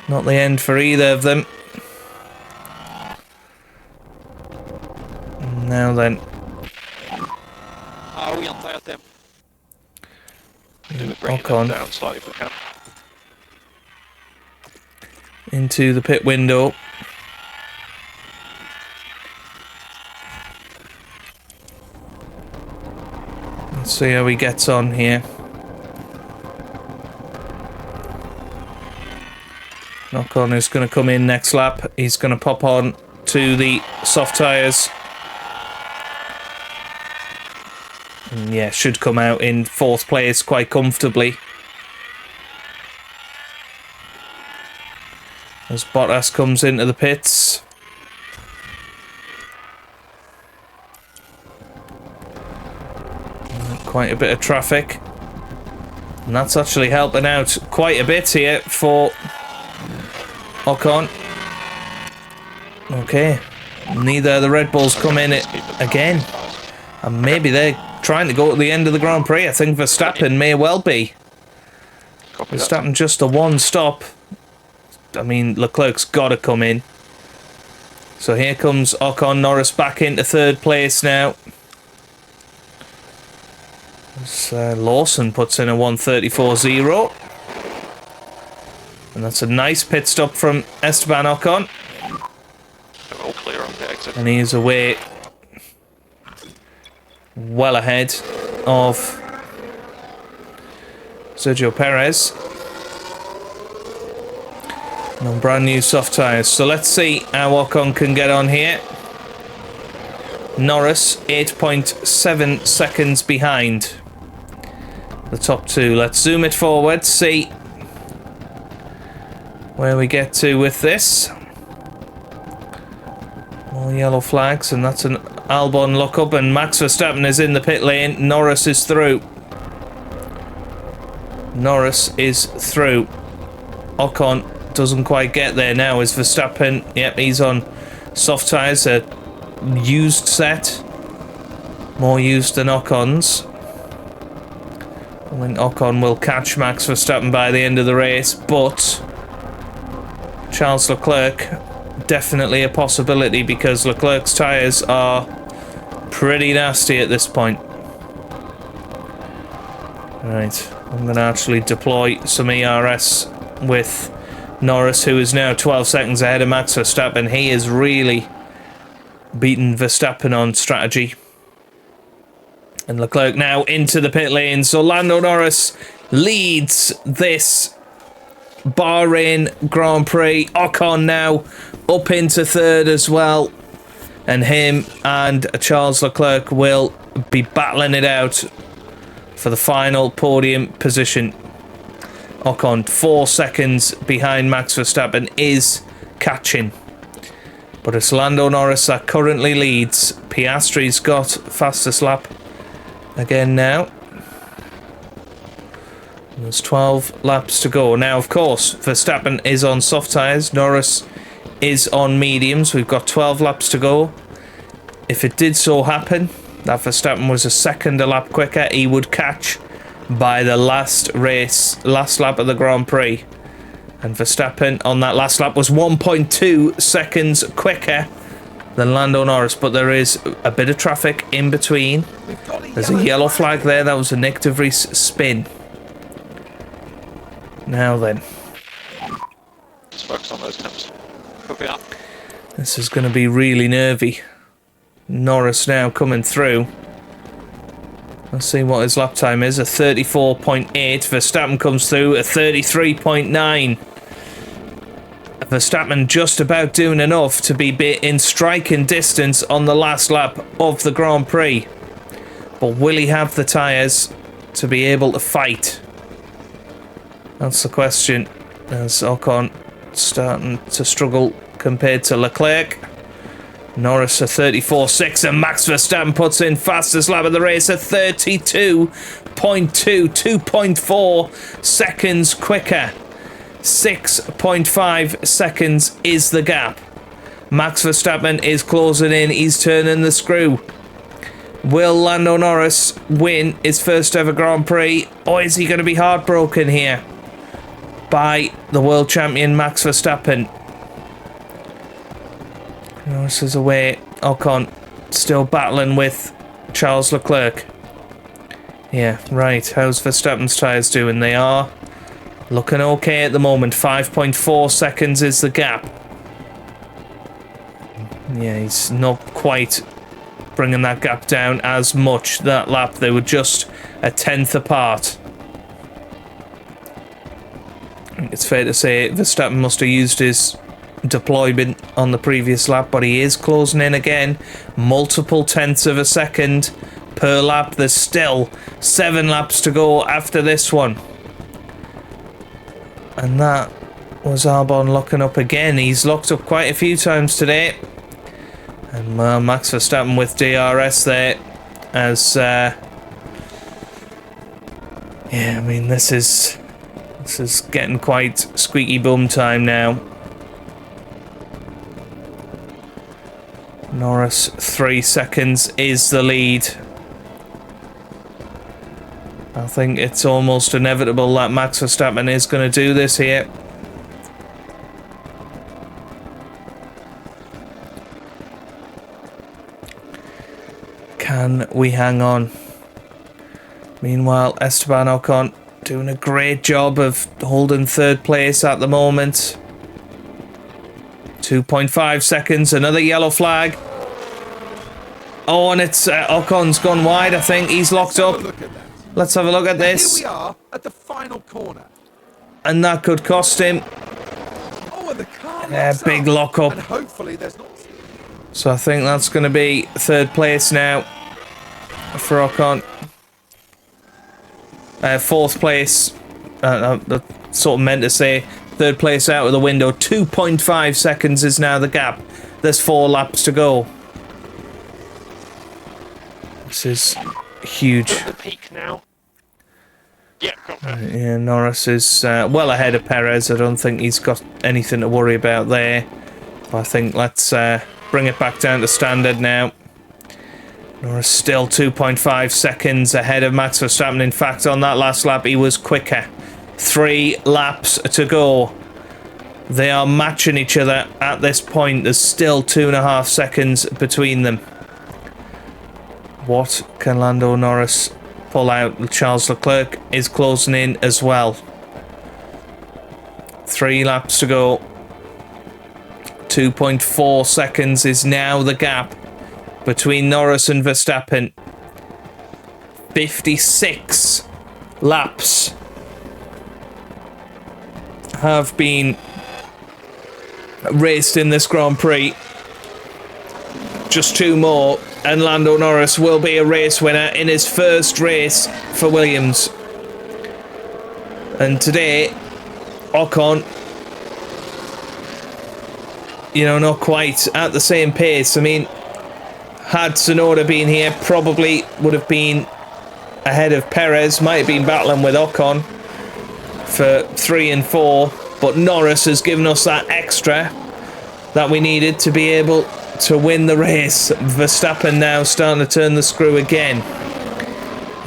S1: not the end for either of them. Now then.
S4: Are we on there then?
S1: Ocon
S4: Down slightly if we can.
S1: into the pit window. Let's see how he gets on here. Ocon is going to come in next lap. He's going to pop on to the soft tyres. And yeah, should come out in 4th place quite comfortably. As Bottas comes into the pits. Quite a bit of traffic. And that's actually helping out quite a bit here for Ocon. Okay. Neither of the Red Bulls come in it again. And maybe they're trying to go to the end of the Grand Prix. I think Verstappen may well be. Verstappen just a one stop. I mean, Leclerc's got to come in. So here comes Ocon. Norris back into 3rd place now. Lawson puts in a 1:34.0. And that's a nice pit stop from Esteban Ocon.
S4: They're all clear on the exit.
S1: And he is away well ahead of Sergio Perez. And on brand new soft tyres. So let's see how Ocon can get on here. Norris 8.7 seconds behind the top two. Let's zoom it forward, see where we get to with this. No yellow flags, and that's an Albon lock-up, and Max Verstappen is in the pit lane. Norris is through. Norris is through. Ocon doesn't quite get there now. Is Verstappen? Yep, he's on soft tyres, a used set. More used than Ocon's. I think Ocon will catch Max Verstappen by the end of the race, but Charles Leclerc, definitely a possibility because Leclerc's tyres are pretty nasty at this point. Right, I'm going to actually deploy some ERS with Norris, who is now 12 seconds ahead of Max Verstappen. He is really beaten Verstappen on strategy. And Leclerc now into the pit lane. So Lando Norris leads this Bahrain Grand Prix. Ocon now up into third as well. And him and Charles Leclerc will be battling it out for the final podium position. Ocon 4 seconds behind Max Verstappen is catching. But it's Lando Norris that currently leads. Piastri's got fastest lap again now. There's 12 laps to go. Now, of course, Verstappen is on soft tyres. Norris is on mediums. We've got 12 laps to go. If it did so happen that Verstappen was a second a lap quicker, he would catch by the last lap of the Grand Prix. And Verstappen on that last lap was 1.2 seconds quicker than Lando Norris, but there is a bit of traffic in between. There's a yellow flag there. That was a Nick de Vries spin. Now then,
S4: Just focus on those temps. Copy up.
S1: this is going to be really nervy. Norris now coming through. Let's see what his lap time is. A 34.8. Verstappen comes through a 33.9. Verstappen just about doing enough to be in striking distance on the last lap of the Grand Prix. But will he have the tyres to be able to fight? That's the question. As Ocon starting to struggle compared to Leclerc. Norris a 34.6 and Max Verstappen puts in fastest lap of the race at 32.2, 2.4 seconds quicker. 6.5 seconds is the gap. Max Verstappen is closing in. He's turning the screw. Will Lando Norris win his first ever Grand Prix, or is he going to be heartbroken here by the world champion Max Verstappen? Norris is away. Ocon still battling with Charles Leclerc. Yeah, right. How's Verstappen's tyres doing? They are looking okay at the moment. 5.4 seconds is the gap. Yeah, he's not quite bringing that gap down as much that lap. They were just a tenth apart. It's fair to say Verstappen must have used his deployment on the previous lap, but he is closing in again. Multiple tenths of a second per lap. There's still 7 laps to go after this one. And that was Albon locking up again. He's locked up quite a few times today. And well, Max Verstappen with DRS there. As yeah, I mean, this is getting quite squeaky bum time now. Norris 3 seconds is the lead. I think it's almost inevitable that Max Verstappen is going to do this here. Can we hang on? Meanwhile, Esteban Ocon doing a great job of holding third place at the moment. 2.5 seconds, another yellow flag. Oh, and it's Ocon's gone wide, I think. He's locked up. Let's have a look at this.
S2: Here we are at the final corner.
S1: And that could cost him.
S2: Oh, and the car
S1: Big lock up.
S2: And hopefully there's not.
S1: So I think that's going to be third place now for Ocon. Fourth place. I sort of meant to say third place out of the window. 2.5 seconds is now the gap There's 4 laps to go. This is huge.
S3: The peak now. Yeah, confirmed.
S1: Yeah, Norris is well ahead of Perez. I don't think he's got anything to worry about there. I think let's bring it back down to standard now. Norris still 2.5 seconds ahead of Max Verstappen. In fact, on that last lap, he was quicker. 3 laps to go. They are matching each other at this point. There's still 2.5 seconds between them. What can Lando Norris pull out? Charles Leclerc is closing in as well. 3 laps to go. 2.4 seconds is now the gap between Norris and Verstappen. 56 laps have been raced in this Grand Prix. Just 2 more and Lando Norris will be a race winner in his first race for Williams. And today, Ocon, you know, not quite at the same pace. I mean, had Tsunoda been here, probably would have been ahead of Perez. Might have been battling with Ocon for 3 and 4. But Norris has given us that extra that we needed to be able to win the race. Verstappen now starting to turn the screw again.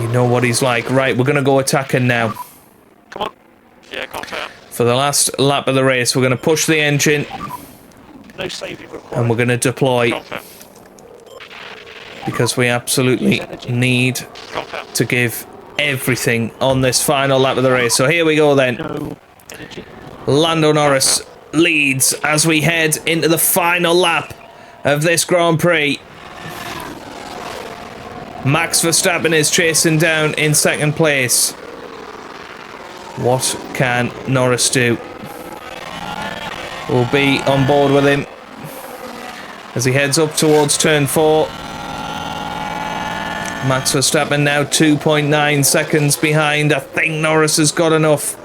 S1: You know what he's like. Right, we're going to go attacking now.
S3: Come on. Yeah, confirmed.
S1: For the last lap of the race, we're going to push the engine.
S3: No saving required.
S1: And we're going to deploy.
S3: Confirmed.
S1: Because we absolutely need
S3: Confirmed.
S1: to give everything on this final lap of the race. So here we go then.
S3: No energy.
S1: Lando Norris leads as we head into the final lap of this Grand Prix. Max Verstappen is chasing down in second place. What can Norris do? We'll be on board with him as he heads up towards turn 4. Max Verstappen now 2.9 seconds behind. I think Norris has got enough.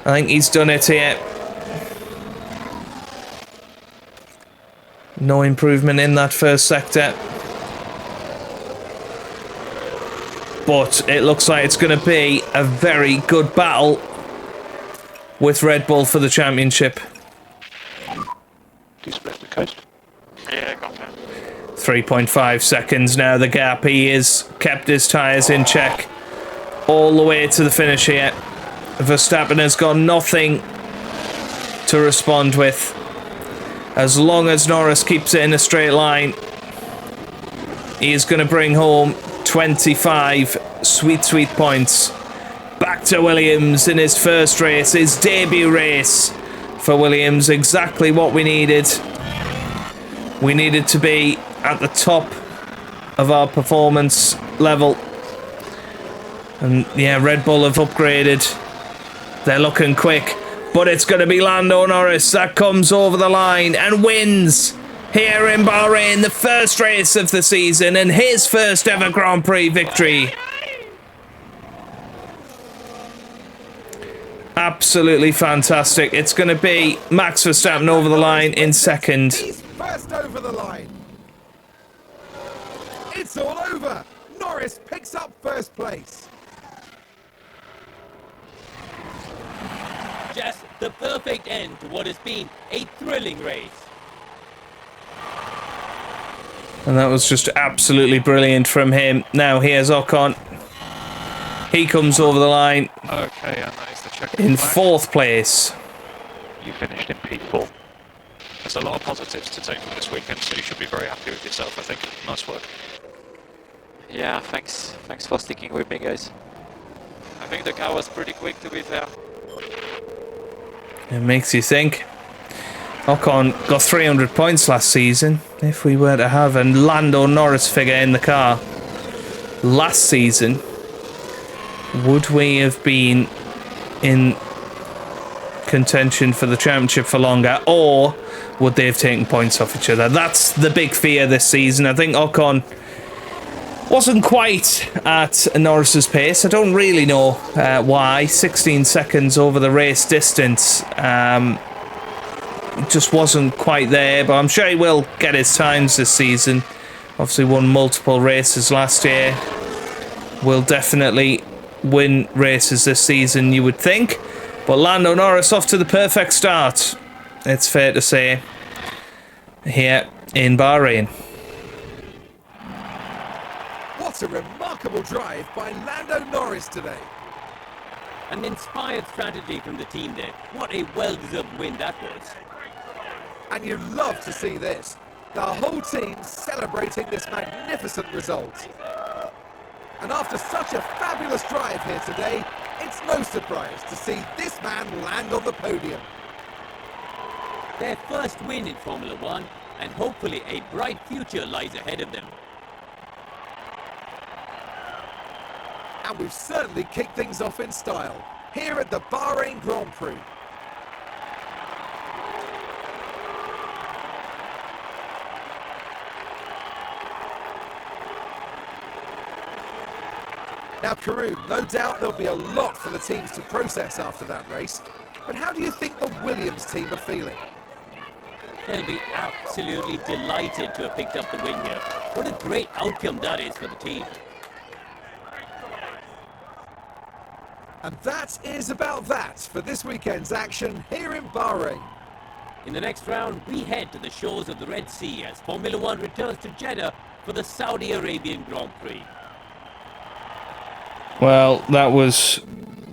S1: I think he's done it here. No improvement in that first sector. But it looks like it's going to be a very good battle with Red Bull for the championship.
S3: Do you split the coast? Yeah, confirmed.
S1: 3.5 seconds now the gap. He has kept his tyres in check all the way to the finish here. Verstappen has got nothing to respond with. As long as Norris keeps it in a straight line, he is going to bring home 25 sweet, sweet points. Back to Williams in his first race, his debut race for Williams. Exactly what we needed. We needed to be at the top of our performance level. And yeah, Red Bull have upgraded. They're looking quick, but it's going to be Lando Norris that comes over the line and wins here in Bahrain, the first race of the season and his first ever Grand Prix victory. Absolutely fantastic. It's going to be Max Verstappen over the line in second.
S2: He's first over the line. It's all over. Norris picks up first place.
S5: Just the perfect end to what has been a thrilling race.
S1: And that was just absolutely brilliant from him. Now here's Ocon. He comes over the line
S4: Okay, and that is the check.
S1: in 4th place.
S4: You finished in P4. There's a lot of positives to take from this weekend, so you should be very happy with yourself, I think. Nice work.
S6: Yeah, thanks for sticking with me, guys. I think the car was pretty quick, to be fair.
S1: It makes you think. Ocon got 300 points last season. If we were to have a Lando Norris figure in the car last season, would we have been in contention for the championship for longer, or would they have taken points off each other? That's the big fear this season. I think Ocon wasn't quite at Norris's pace. I don't really know why. 16 seconds over the race distance. just wasn't quite there, but I'm sure he will get his times this season. Obviously won multiple races last year. Will definitely win races this season, you would think. But Lando Norris off to the perfect start, it's fair to say, here in Bahrain.
S2: What a remarkable drive by Lando Norris today.
S5: An inspired strategy from the team there. What a well-deserved win that was.
S2: And you love to see this. The whole team celebrating this magnificent result. And after such a fabulous drive here today, it's no surprise to see this man land on the podium.
S5: Their first win in Formula One, and hopefully a bright future lies ahead of them.
S2: And we've certainly kicked things off in style here at the Bahrain Grand Prix. Now, Karun, no doubt there'll be a lot for the teams to process after that race. But how do you think the Williams team are feeling?
S5: They'll be absolutely delighted to have picked up the win here. What a great outcome that is for the team.
S2: And that is about that for this weekend's action here in Bahrain.
S5: In the next round, we head to the shores of the Red Sea as Formula One returns to Jeddah for the Saudi Arabian Grand Prix.
S1: Well, that was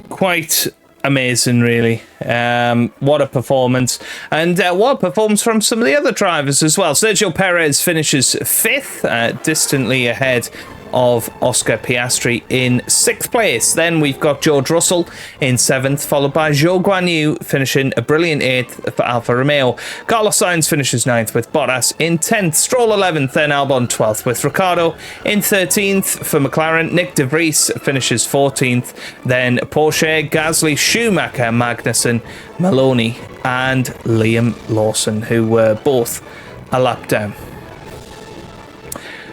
S1: quite amazing, really. What a performance. And what a performance from some of the other drivers as well. Sergio Perez finishes 5th, distantly ahead of Oscar Piastri in 6th place. Then we've got George Russell in 7th, followed by Zhou Guanyu finishing a brilliant 8th for Alfa Romeo. Carlos Sainz finishes 9th with Bottas in 10th, Stroll 11th, then Albon 12th with Ricciardo in 13th for McLaren. Nick de Vries finishes 14th, then Porsche, Gasly, Schumacher, Magnussen, Maloney and Liam Lawson, who were both a lap down.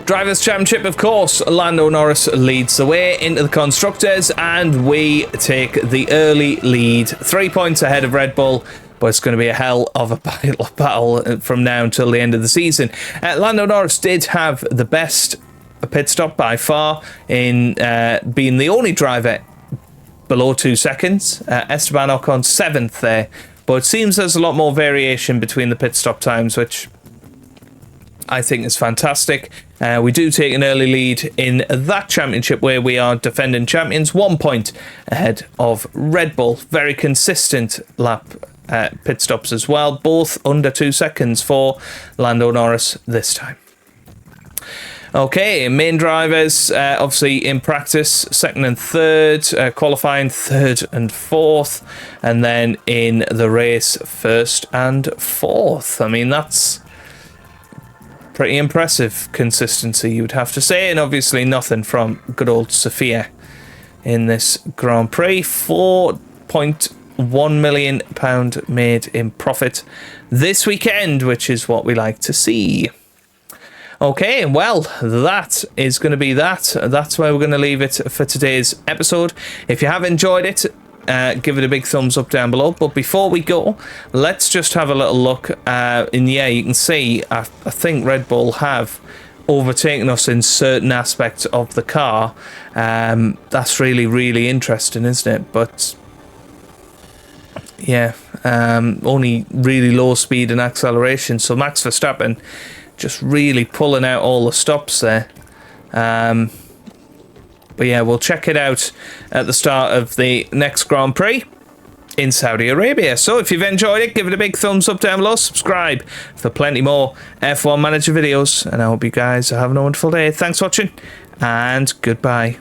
S1: Drivers' Championship, of course, Lando Norris leads the way into the Constructors, and we take the early lead. 3 points ahead of Red Bull, but it's going to be a hell of a battle from now until the end of the season. Lando Norris did have the best pit stop by far in being the only driver below 2 seconds. Esteban Ocon 7th there, but it seems there's a lot more variation between the pit stop times, which I think is fantastic. We do take an early lead in that championship where we are defending champions, 1 point ahead of Red Bull. Very consistent lap pit stops as well, both under 2 seconds for Lando Norris this time. Okay, main drivers, obviously in practice, 2nd and 3rd, qualifying 3rd and 4th, and then in the race, 1st and 4th. I mean, that's pretty impressive consistency, you would have to say, and obviously nothing from good old Sophia in this Grand Prix. £4.1 million made in profit this weekend, which is what we like to see. Okay, well, that is going to be that. That's where we're going to leave it for today's episode. If you have enjoyed it, give it a big thumbs up down below. But before we go, let's just have a little look. And yeah, you can see, I think Red Bull have overtaken us in certain aspects of the car. That's really, really interesting, isn't it? But yeah, only really low speed and acceleration. So Max Verstappen just really pulling out all the stops there. But yeah, we'll check it out at the start of the next Grand Prix in Saudi Arabia. So if you've enjoyed it, give it a big thumbs up down below, subscribe for plenty more F1 Manager videos, and I hope you guys are having a wonderful day. Thanks for watching, and goodbye.